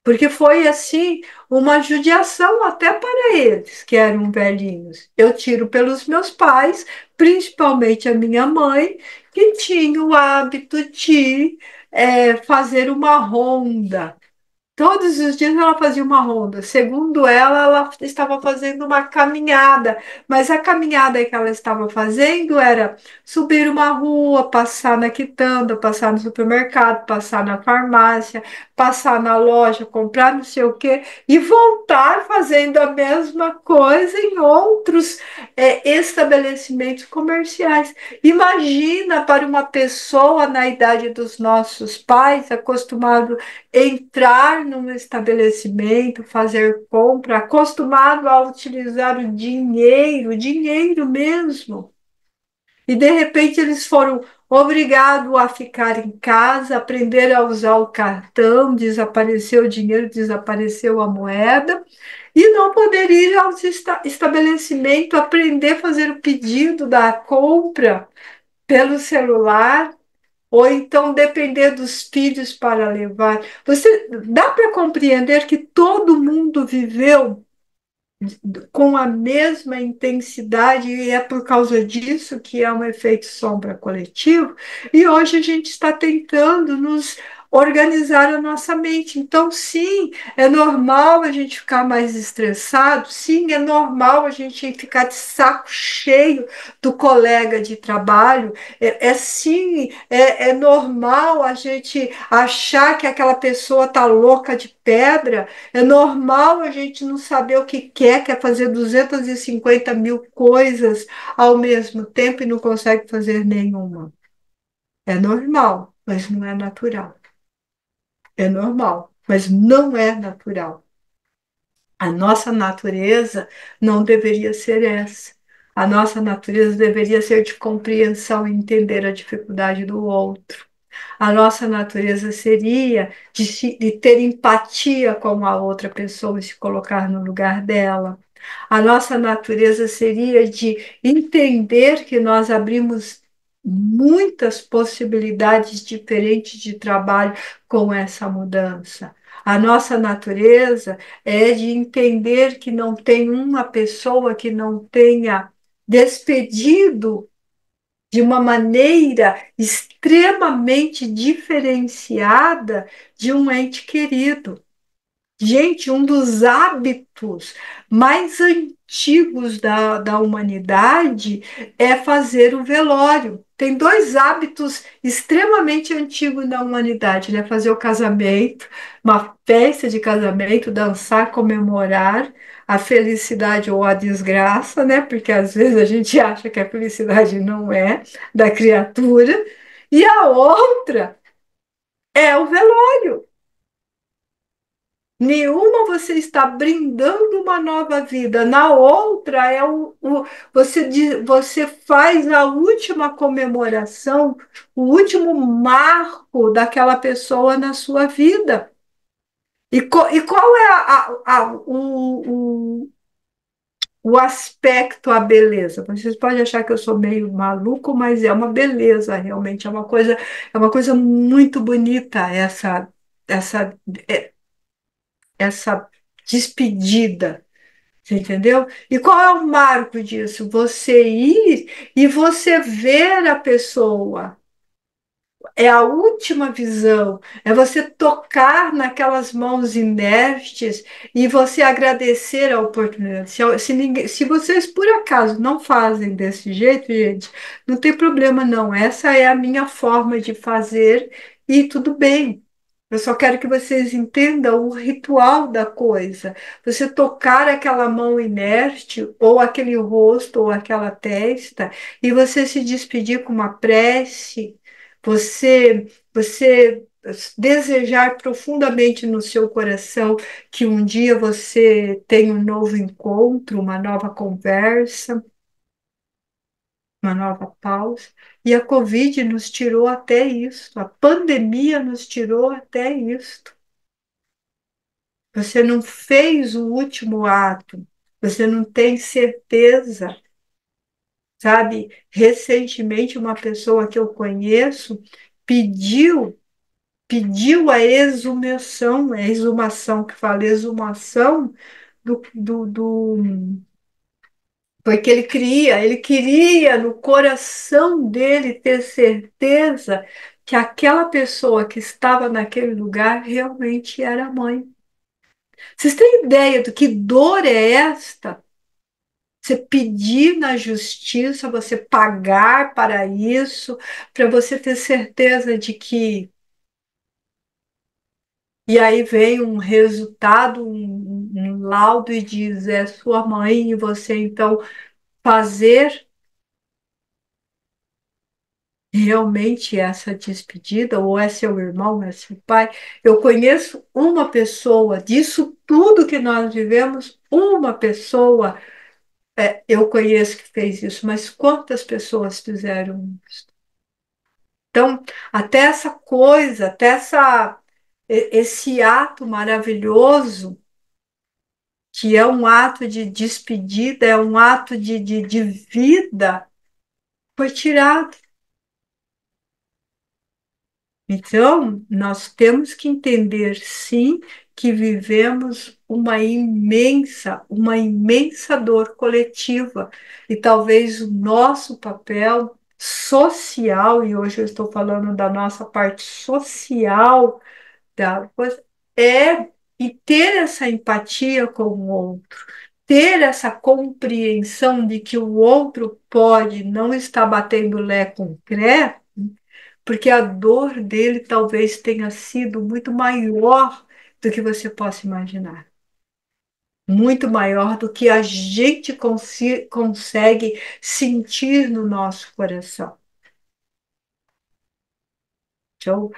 [SPEAKER 1] Porque foi assim uma judiação até para eles, que eram velhinhos. Eu tiro pelos meus pais, principalmente a minha mãe, que tinha o hábito de fazer uma ronda. Todos os dias ela fazia uma ronda. Segundo ela, ela estava fazendo uma caminhada, mas a caminhada que ela estava fazendo era subir uma rua, passar na quitanda, passar no supermercado, passar na farmácia, passar na loja, comprar não sei o quê e voltar fazendo a mesma coisa em outros estabelecimentos comerciais. Imagina para uma pessoa na idade dos nossos pais, acostumado entrar num estabelecimento, fazer compra, acostumado a utilizar o dinheiro, dinheiro mesmo. E de repente eles foram obrigados a ficar em casa, aprender a usar o cartão, desapareceu o dinheiro, desapareceu a moeda, e não poder ir aos estabelecimentos, aprender a fazer o pedido da compra pelo celular ou então depender dos filhos para levar. Você dá para compreender que todo mundo viveu com a mesma intensidade e é por causa disso que é um efeito sombra coletivo. E hoje a gente está tentando nos organizar a nossa mente. Então, sim, é normal a gente ficar mais estressado, sim, é normal a gente ficar de saco cheio do colega de trabalho, sim, é normal a gente achar que aquela pessoa está louca de pedra, é normal a gente não saber o que quer fazer 250 mil coisas ao mesmo tempo e não consegue fazer nenhuma. É normal, mas não é natural. É normal, mas não é natural. A nossa natureza não deveria ser essa. A nossa natureza deveria ser de compreensão e entender a dificuldade do outro. A nossa natureza seria de ter empatia com a outra pessoa e se colocar no lugar dela. A nossa natureza seria de entender que nós abrimos muitas possibilidades diferentes de trabalho com essa mudança. A nossa natureza é de entender que não tem uma pessoa que não tenha despedido de uma maneira extremamente diferenciada de um ente querido. Gente, um dos hábitos mais antigos da humanidade é fazer o velório. Tem dois hábitos extremamente antigos da humanidade, né? Fazer o casamento, uma festa de casamento, dançar, comemorar a felicidade ou a desgraça, né? Porque às vezes a gente acha que a felicidade não é da criatura. E a outra é o velório. Nenhuma você está brindando uma nova vida, na outra é você faz a última comemoração, o último marco daquela pessoa na sua vida. E qual é o aspecto, a beleza? Vocês podem achar que eu sou meio maluco, mas é uma beleza, realmente, é uma coisa muito bonita essa, essa despedida. Você entendeu? E qual é o marco disso? Você ir e você ver a pessoa. É a última visão, é você tocar naquelas mãos inertes e você agradecer a oportunidade. Se vocês por acaso não fazem desse jeito, gente, não tem problema não. Essa é a minha forma de fazer e tudo bem. Eu só quero que vocês entendam o ritual da coisa. Você tocar aquela mão inerte, ou aquele rosto, ou aquela testa, e você se despedir com uma prece, você desejar profundamente no seu coração que um dia você tenha um novo encontro, uma nova conversa, uma nova pausa. E a Covid nos tirou até isso, a pandemia nos tirou até isso. Você não fez o último ato, você não tem certeza, sabe? Recentemente, uma pessoa que eu conheço pediu a exumação, que fala exumação do porque ele queria no coração dele ter certeza que aquela pessoa que estava naquele lugar realmente era a mãe. Vocês têm ideia do que dor é esta? Você pedir na justiça, você pagar para isso, para você ter certeza de que. E aí vem um resultado, um laudo e diz: é sua mãe, e você então fazer realmente essa despedida, ou é seu irmão, é seu pai. Eu conheço uma pessoa, disso tudo que nós vivemos, uma pessoa eu conheço que fez isso, mas quantas pessoas fizeram isso? Então, até essa coisa, esse ato maravilhoso, que é um ato de despedida, é um ato de vida, foi tirado. Então, nós temos que entender, sim, que vivemos uma imensa dor coletiva. E talvez o nosso papel social, e hoje eu estou falando da nossa parte social da coisa, é e ter essa empatia com o outro, ter essa compreensão de que o outro pode não estar batendo lé com cré, porque a dor dele talvez tenha sido muito maior do que você possa imaginar. Muito maior do que a gente consegue sentir no nosso coração. Então,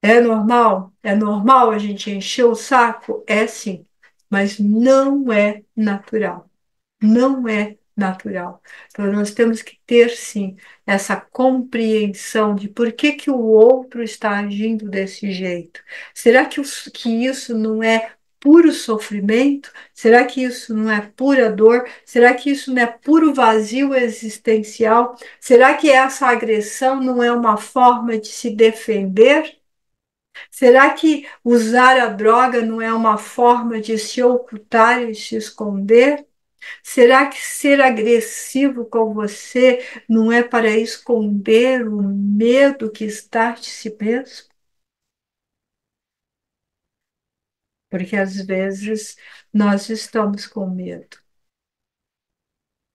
[SPEAKER 1] é normal? É normal a gente encher o saco? É sim, mas não é natural. Não é natural. Então, nós temos que ter, sim, essa compreensão de por que que o outro está agindo desse jeito. Será que isso não é puro sofrimento? Será que isso não é pura dor? Será que isso não é puro vazio existencial? Será que essa agressão não é uma forma de se defender? Será que usar a droga não é uma forma de se ocultar e se esconder? Será que ser agressivo com você não é para esconder o medo que está de si mesmo? porque às vezes nós estamos com medo.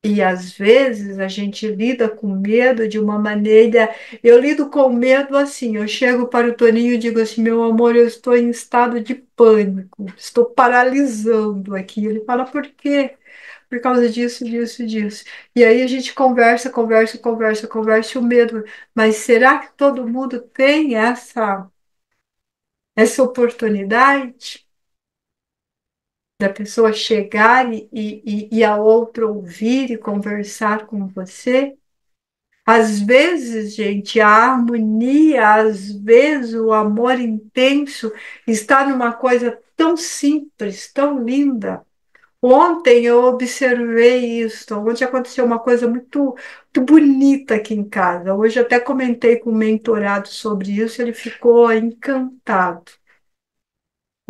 [SPEAKER 1] E às vezes a gente lida com medo de uma maneira. Eu lido com medo assim. Eu chego para o Toninho e digo assim: meu amor, eu estou em estado de pânico, estou paralisando aqui. Ele fala: por quê? Por causa disso, disso, disso. E aí a gente conversa, conversa, conversa, conversa, e o medo. Mas será que todo mundo tem essa oportunidade da pessoa chegar e a outra ouvir e conversar com você? Às vezes, gente, a harmonia, às vezes o amor intenso está numa coisa tão simples, tão linda. Ontem eu observei isso. Ontem aconteceu uma coisa muito bonita aqui em casa. Hoje até comentei com o mentorado sobre isso, ele ficou encantado.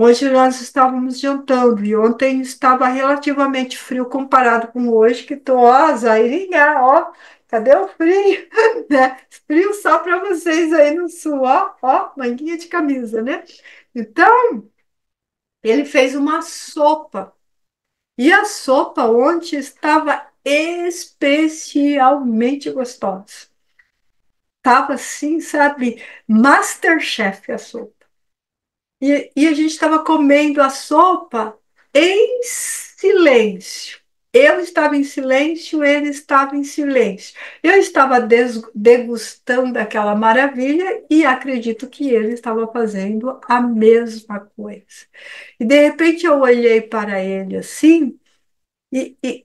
[SPEAKER 1] Hoje nós estávamos jantando e ontem estava relativamente frio comparado com hoje, que estou, ó, Zairinha, ó, cadê o frio? Né? Frio só para vocês aí no sul, ó, manguinha de camisa, né? Então, ele fez uma sopa e a sopa ontem estava especialmente gostosa. Tava assim, sabe, MasterChef a sopa. E a gente estava comendo a sopa em silêncio. Eu estava em silêncio, ele estava em silêncio. Eu estava degustando aquela maravilha e acredito que ele estava fazendo a mesma coisa. E de repente eu olhei para ele assim. E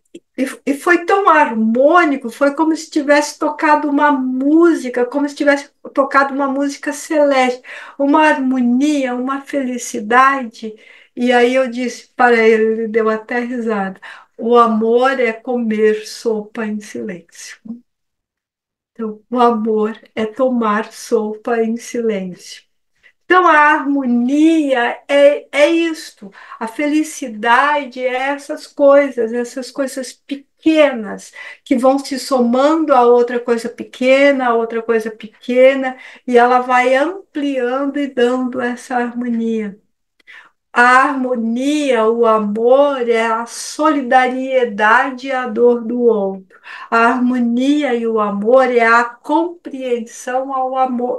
[SPEAKER 1] foi tão harmônico, foi como se tivesse tocado uma música, como se tivesse tocado uma música celeste, uma harmonia, uma felicidade. E aí eu disse para ele, ele deu até risada: o amor é comer sopa em silêncio. Então, o amor é tomar sopa em silêncio. Então, a harmonia é isto, a felicidade é essas coisas pequenas que vão se somando a outra coisa pequena, e ela vai ampliando e dando essa harmonia. A harmonia, o amor é a solidariedade e a dor do outro. A harmonia e o amor é a compreensão ao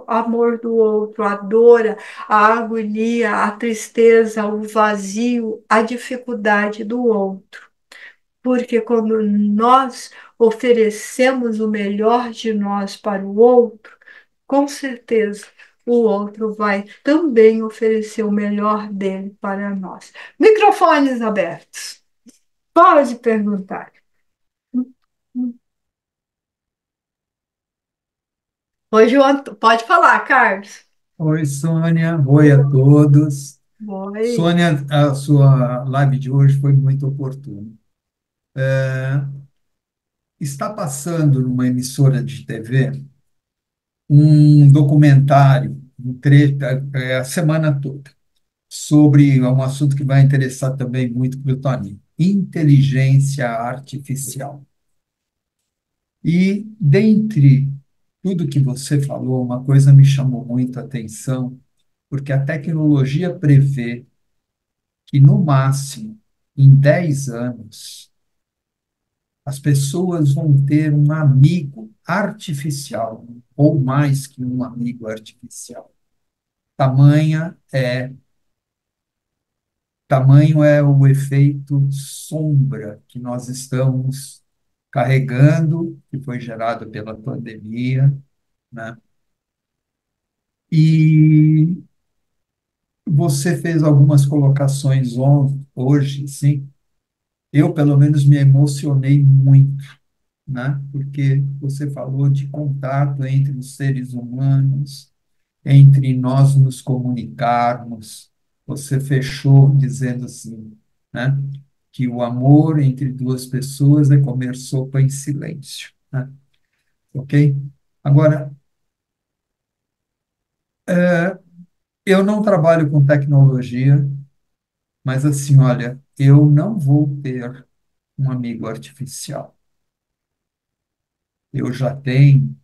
[SPEAKER 1] amor do outro, a dor, a agonia, a tristeza, o vazio, a dificuldade do outro. Porque quando nós oferecemos o melhor de nós para o outro, com certeza o outro vai também oferecer o melhor dele para nós. Microfones abertos. Pode perguntar. Hoje pode falar, Carlos.
[SPEAKER 2] Oi, Sônia. Oi a todos.
[SPEAKER 1] Oi.
[SPEAKER 2] Sônia, a sua live de hoje foi muito oportuna. Está passando numa emissora de TV um documentário, a semana toda, sobre um assunto que vai interessar também muito para o Toninho: inteligência artificial. E, dentre tudo que você falou, uma coisa me chamou muito a atenção, porque a tecnologia prevê que, no máximo, em 10 anos, as pessoas vão ter um amigo artificial, ou mais que um amigo artificial. Tamanha é, tamanho é o efeito sombra que nós estamos carregando, que foi gerado pela pandemia, né? E você fez algumas colocações hoje, sim. Eu, pelo menos, me emocionei muito, né? Porque você falou de contato entre os seres humanos, entre nós nos comunicarmos. Você fechou dizendo assim, né? Que o amor entre duas pessoas é comer sopa em silêncio, né? Ok? Agora, eu não trabalho com tecnologia, mas assim, olha, eu não vou ter um amigo artificial. Eu já tenho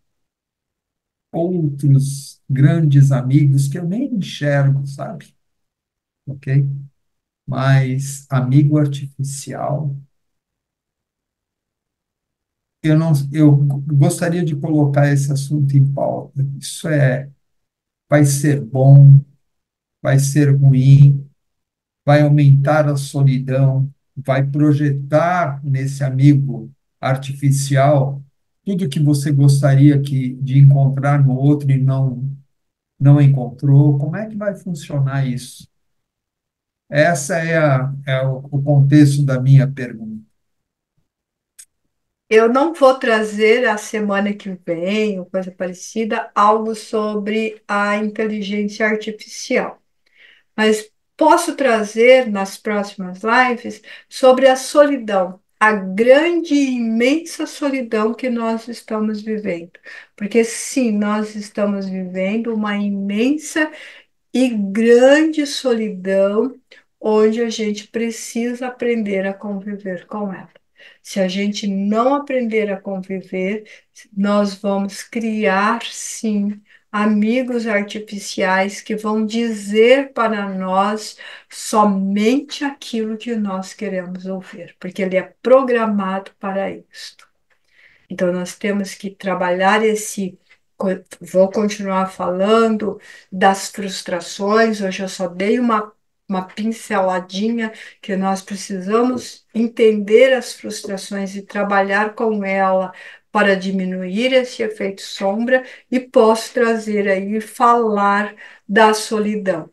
[SPEAKER 2] outros grandes amigos que eu nem enxergo, sabe? Ok? Mas amigo artificial, eu não, eu gostaria de colocar esse assunto em pauta. Isso vai ser bom, vai ser ruim, vai aumentar a solidão, vai projetar nesse amigo artificial tudo que você gostaria de encontrar no outro e não encontrou. Como é que vai funcionar isso? Essa é o contexto da minha pergunta.
[SPEAKER 1] Eu não vou trazer a semana que vem, ou coisa parecida, algo sobre a inteligência artificial, mas posso trazer nas próximas lives sobre a solidão, a grande e imensa solidão que nós estamos vivendo. Porque sim, nós estamos vivendo uma imensa e grande solidão, onde a gente precisa aprender a conviver com ela. Se a gente não aprender a conviver, nós vamos criar, sim, amigos artificiais que vão dizer para nós somente aquilo que nós queremos ouvir, porque ele é programado para isso. Então, nós temos que trabalhar esse. Vou continuar falando das frustrações. Hoje eu só dei uma pinceladinha que nós precisamos entender as frustrações e trabalhar com ela para diminuir esse efeito sombra, e posso trazer aí falar da solidão.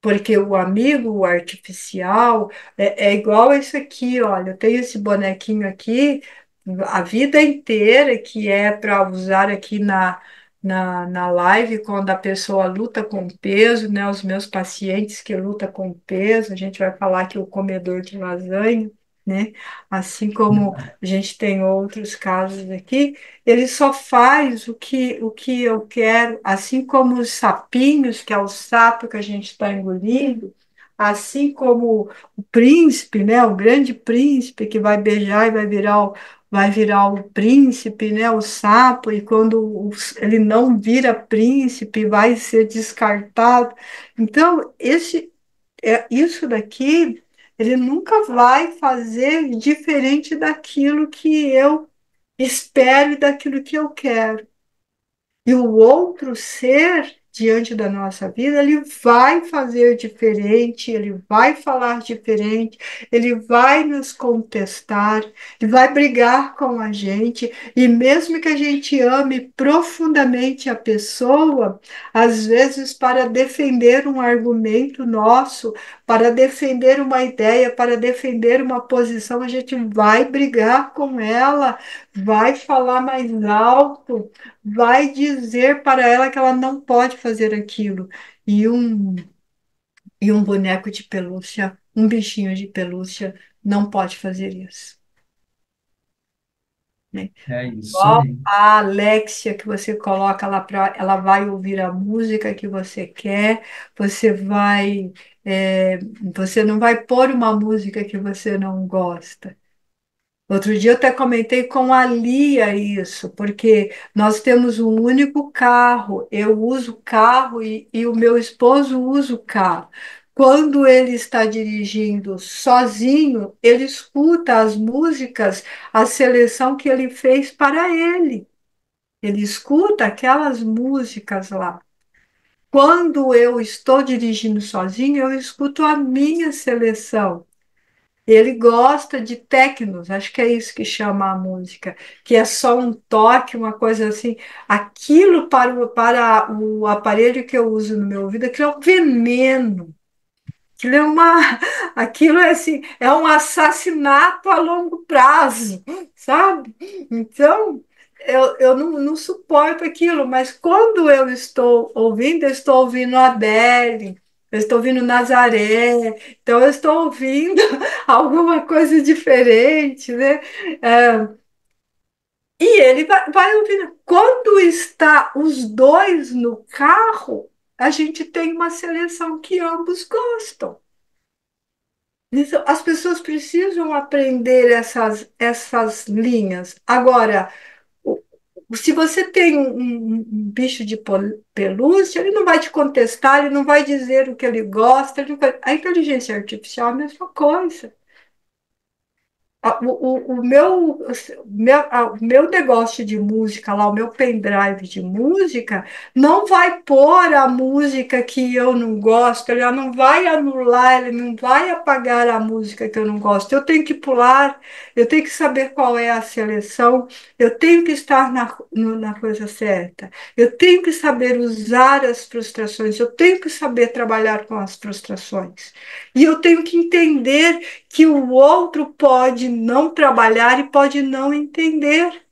[SPEAKER 1] Porque o amigo o artificial é igual esse aqui, olha, eu tenho esse bonequinho aqui a vida inteira, que é para usar aqui na live, quando a pessoa luta com peso, né? Os meus pacientes que lutam com peso, a gente vai falar que o comedor de lasanha, né? Assim como a gente tem outros casos aqui, ele só faz o que eu quero, assim como os sapinhos, que é o sapo que a gente está engolindo, assim como o príncipe, né, o grande príncipe que vai beijar e vai virar o príncipe, né, o sapo, e quando ele não vira príncipe, vai ser descartado. Então, isso daqui, ele nunca vai fazer diferente daquilo que eu espero e daquilo que eu quero. E o outro ser diante da nossa vida, ele vai fazer diferente, ele vai falar diferente, ele vai nos contestar, ele vai brigar com a gente, e mesmo que a gente ame profundamente a pessoa, às vezes para defender um argumento nosso, para defender uma ideia, para defender uma posição, a gente vai brigar com ela, vai falar mais alto, vai dizer para ela que ela não pode fazer aquilo. E um boneco de pelúcia, um bichinho de pelúcia, não pode fazer isso, né?
[SPEAKER 2] É isso
[SPEAKER 1] Igual
[SPEAKER 2] aí.
[SPEAKER 1] a Alexia, que você coloca lá para ela vai ouvir a música que você quer, você vai, é, você não vai pôr uma música que você não gosta. Outro dia eu até comentei com a Lia isso, porque nós temos um único carro, eu uso o carro e o meu esposo usa o carro. Quando ele está dirigindo sozinho, ele escuta as músicas, a seleção que ele fez para ele. Ele escuta aquelas músicas lá. Quando eu estou dirigindo sozinho, eu escuto a minha seleção. Ele gosta de technos, acho que é isso que chama a música, que é só um toque, uma coisa assim. Aquilo para o aparelho que eu uso no meu ouvido, aquilo é um veneno. Aquilo é aquilo é assim, é um assassinato a longo prazo, sabe? Então, eu não suporto aquilo, mas quando eu estou ouvindo Adele, eu estou ouvindo Nazaré, então eu estou ouvindo alguma coisa diferente, né? É, e ele vai ouvindo. Quando está os dois no carro, a gente tem uma seleção que ambos gostam. Então, as pessoas precisam aprender essas linhas. Agora, Se você tem um bicho de pelúcia, ele não vai te contestar, ele não vai dizer o que ele gosta. A inteligência artificial é a mesma coisa. O meu negócio de música lá, o meu pendrive de música, não vai pôr a música que eu não gosto, ele não vai anular, ele não vai apagar a música que eu não gosto. Eu tenho que pular, eu tenho que saber qual é a seleção, eu tenho que estar na coisa certa, eu tenho que saber usar as frustrações, eu tenho que saber trabalhar com as frustrações. E eu tenho que entender que o outro pode não trabalhar e pode não entender.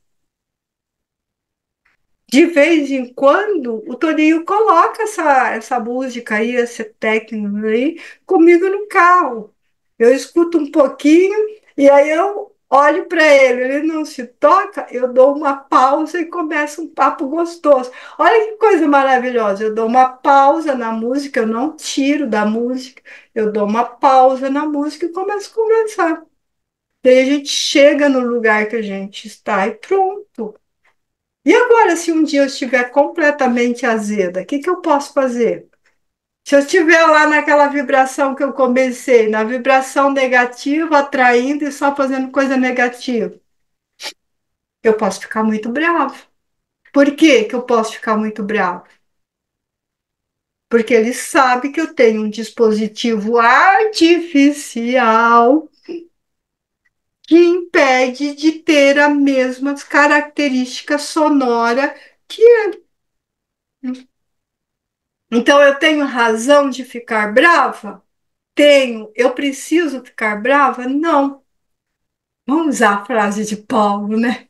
[SPEAKER 1] De vez em quando, o Toninho coloca essa música aí, esse técnico aí, comigo no carro. Eu escuto um pouquinho e aí eu olho para ele, ele não se toca, eu dou uma pausa e começa um papo gostoso. Olha que coisa maravilhosa, eu dou uma pausa na música, eu não tiro da música, eu dou uma pausa na música e começo a conversar. Daí a gente chega no lugar que a gente está e pronto. E agora, se um dia eu estiver completamente azeda, o que que eu posso fazer? Se eu estiver lá naquela vibração que eu comecei, na vibração negativa, atraindo e só fazendo coisa negativa, eu posso ficar muito bravo. Por que que eu posso ficar muito bravo? Porque ele sabe que eu tenho um dispositivo artificial que impede de ter as mesmas características sonoras que ele. Então, eu tenho razão de ficar brava? Tenho. Eu preciso ficar brava? Não. Vamos usar a frase de Paulo, né?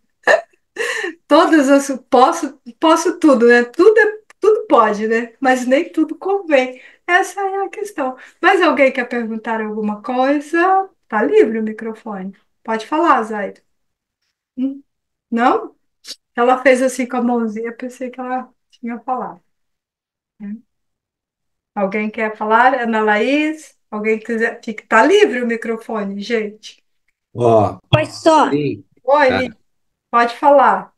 [SPEAKER 1] Todas as posso tudo, né? Tudo pode, né? Mas nem tudo convém. Essa é a questão. Mas alguém quer perguntar alguma coisa? Tá livre o microfone. Pode falar, Zaida. Hum? Não? Ela fez assim com a mãozinha, pensei que ela tinha falado. Né? Alguém quer falar? Ana Laís? Alguém quiser? Tá livre o microfone, gente.
[SPEAKER 3] Ó,
[SPEAKER 4] Pois só,
[SPEAKER 3] sim,
[SPEAKER 1] Oi,
[SPEAKER 3] tá.
[SPEAKER 1] Lívia, pode falar.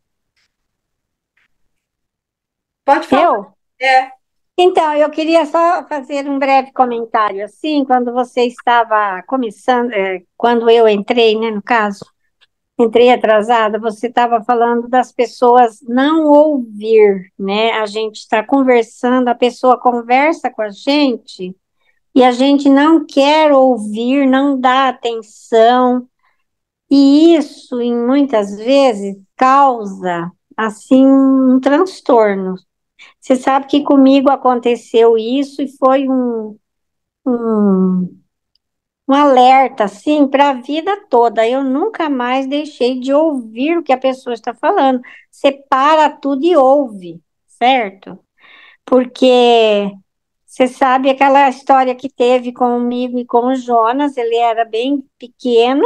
[SPEAKER 1] Pode falar.
[SPEAKER 4] eu?
[SPEAKER 1] É.
[SPEAKER 4] Então, eu queria só fazer um breve comentário, assim, quando você estava começando, quando eu entrei, né, no caso, entrei atrasada, você estava falando das pessoas não ouvir, né? A gente está conversando, a pessoa conversa com a gente e a gente não quer ouvir, não dá atenção, e isso, em muitas vezes, causa, assim, um transtorno. Você sabe que comigo aconteceu isso e foi um, um alerta, assim, para a vida toda. Eu nunca mais deixei de ouvir o que a pessoa está falando. Você para tudo e ouve, certo? Porque você sabe aquela história que teve comigo e com o Jonas, ele era bem pequeno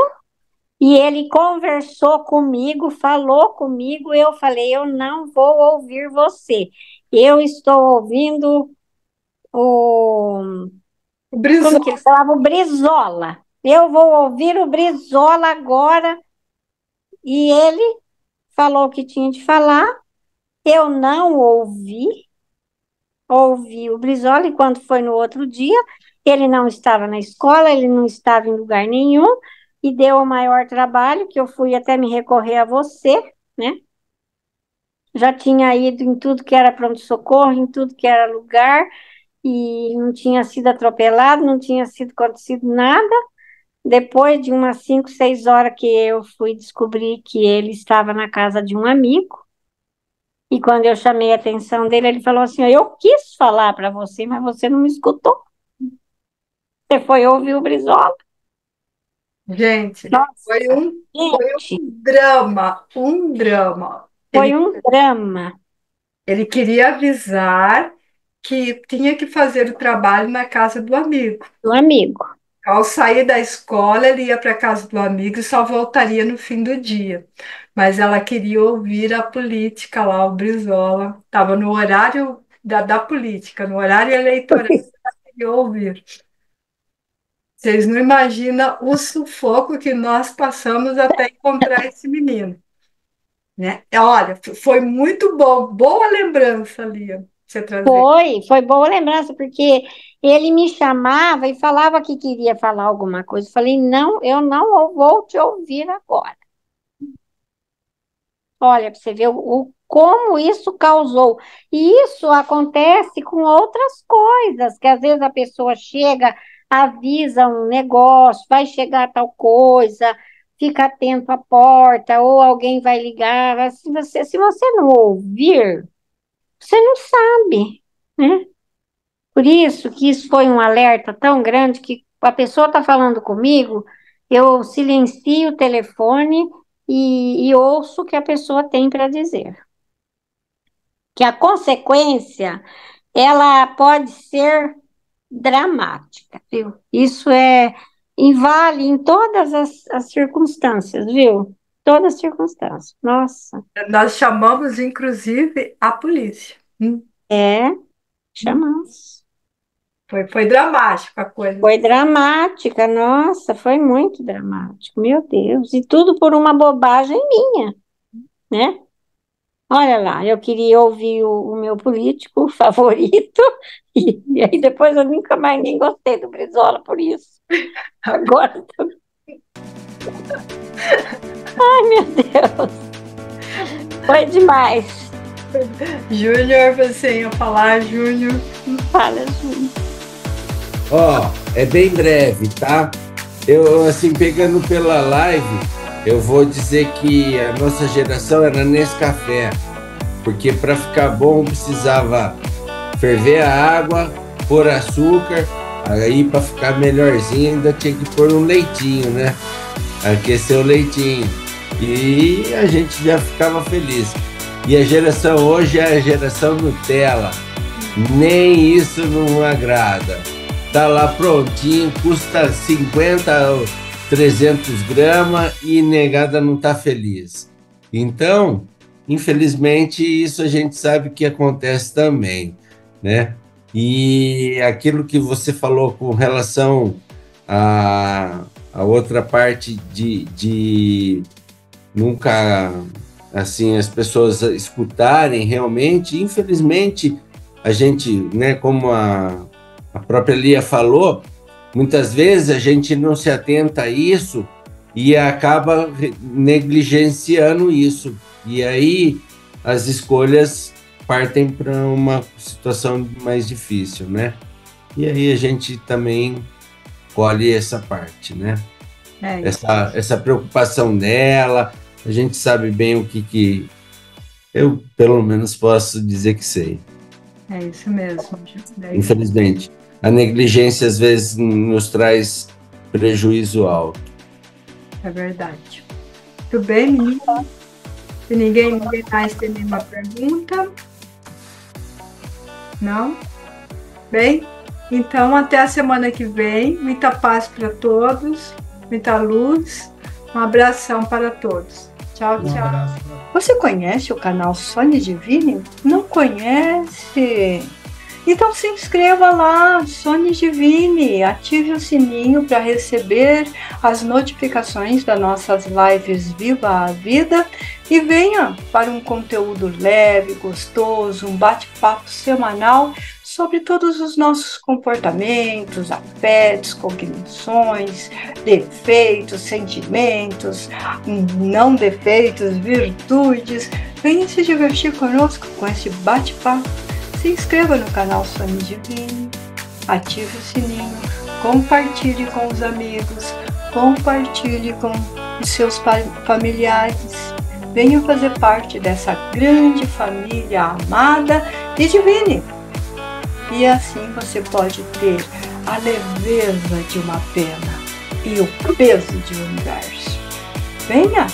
[SPEAKER 4] e ele conversou comigo, falou comigo, eu falei, eu não vou ouvir você. Eu estou ouvindo o
[SPEAKER 1] O
[SPEAKER 4] como
[SPEAKER 1] Brizola.
[SPEAKER 4] que ele falava? O Brizola. Eu vou ouvir o Brizola agora. E ele falou o que tinha de falar. Eu não ouvi o Brizola. E quando foi no outro dia, ele não estava na escola, ele não estava em lugar nenhum. E deu o maior trabalho, que eu fui até me recorrer a você, né? Já tinha ido em tudo que era pronto-socorro, em tudo que era lugar, e não tinha sido atropelado, não tinha sido acontecido nada. Depois de umas 5, 6 horas que eu fui descobrir que ele estava na casa de um amigo, e quando eu chamei a atenção dele, ele falou assim: Eu quis falar para você, mas você não me escutou. Você foi ouvir o Brizola.
[SPEAKER 1] Gente, foi
[SPEAKER 4] Nossa,
[SPEAKER 1] um, foi
[SPEAKER 4] gente,
[SPEAKER 1] um drama, um drama.
[SPEAKER 4] foi um drama
[SPEAKER 1] Ele queria avisar que tinha que fazer o trabalho na casa do amigo.
[SPEAKER 4] do amigo.
[SPEAKER 1] Ao sair da escola, ele ia para a casa do amigo e só voltaria no fim do dia. Mas ela queria ouvir a política lá, o Brizola. Estava no horário da política, no horário eleitoral, ela queria ouvir. Vocês não imaginam o sufoco que nós passamos até encontrar esse menino. né? Olha, foi muito bom, boa lembrança, Lia, você trazer.
[SPEAKER 4] Foi boa lembrança, porque ele me chamava e falava que queria falar alguma coisa. Eu falei, não, eu não vou te ouvir agora. Olha, para você ver como isso causou. E isso acontece com outras coisas, que às vezes a pessoa chega, avisa um negócio, vai chegar tal coisa, fica atento à porta, ou alguém vai ligar. Se você não ouvir, você não sabe, né? Por isso que isso foi um alerta tão grande que a pessoa está falando comigo, eu silencio o telefone e ouço o que a pessoa tem para dizer. Que a consequência, ela pode ser dramática, viu? Isso vale em todas as circunstâncias, viu? Todas as circunstâncias. Nossa,
[SPEAKER 1] Nós chamamos, inclusive, a polícia.
[SPEAKER 4] chamamos.
[SPEAKER 1] Foi dramática a coisa.
[SPEAKER 4] Foi dramática, nossa, foi muito dramático, meu Deus. E tudo por uma bobagem minha, né? Olha lá, eu queria ouvir o meu político favorito, e aí depois eu nunca mais nem gostei do Brizola por isso. Agora, ai meu Deus, foi demais.
[SPEAKER 1] Júnior, você ia falar, Júnior?
[SPEAKER 4] Fala, Júnior.
[SPEAKER 3] Ó, é bem breve, tá? Eu, assim, pegando pela live, eu vou dizer que a nossa geração era Nescafé, porque para ficar bom precisava ferver a água, pôr açúcar, aí para ficar melhorzinho ainda tinha que pôr um leitinho, né? Aquecer o leitinho. E a gente já ficava feliz. E a geração hoje é a geração Nutella. Nem isso não agrada. Tá lá prontinho, custa 50 ou 300 gramas e negada não tá feliz. Então, infelizmente, isso a gente sabe que acontece também, né? E aquilo que você falou com relação a outra parte de nunca, assim, as pessoas escutarem realmente, infelizmente, a gente, né, como a própria Lia falou, muitas vezes a gente não se atenta a isso e acaba negligenciando isso. E aí as escolhas partem para uma situação mais difícil, né? E aí a gente também colhe essa parte, né? Essa preocupação dela, a gente sabe bem o que eu, pelo menos, posso dizer que sei.
[SPEAKER 1] É isso mesmo.
[SPEAKER 3] Infelizmente. A negligência, às vezes, nos traz prejuízo alto.
[SPEAKER 1] É verdade. Tudo bem, menino? Se ninguém mais tem nenhuma pergunta? Não? Bem, então até a semana que vem. Muita paz para todos, muita luz. Um abração para todos. Tchau, tchau. Você conhece o canal Sônia Divine? Não conhece? Então se inscreva lá, Sônia Divine, ative o sininho para receber as notificações das nossas lives Viva a Vida e venha para um conteúdo leve, gostoso, um bate-papo semanal sobre todos os nossos comportamentos, afetos, cognições, defeitos, sentimentos, não defeitos, virtudes. Venha se divertir conosco com esse bate-papo. Se inscreva no canal Sônia Divine, ative o sininho, compartilhe com os amigos, compartilhe com os seus familiares. Venha fazer parte dessa grande família amada e divine. E assim você pode ter a leveza de uma pena e o peso de um universo. Venha!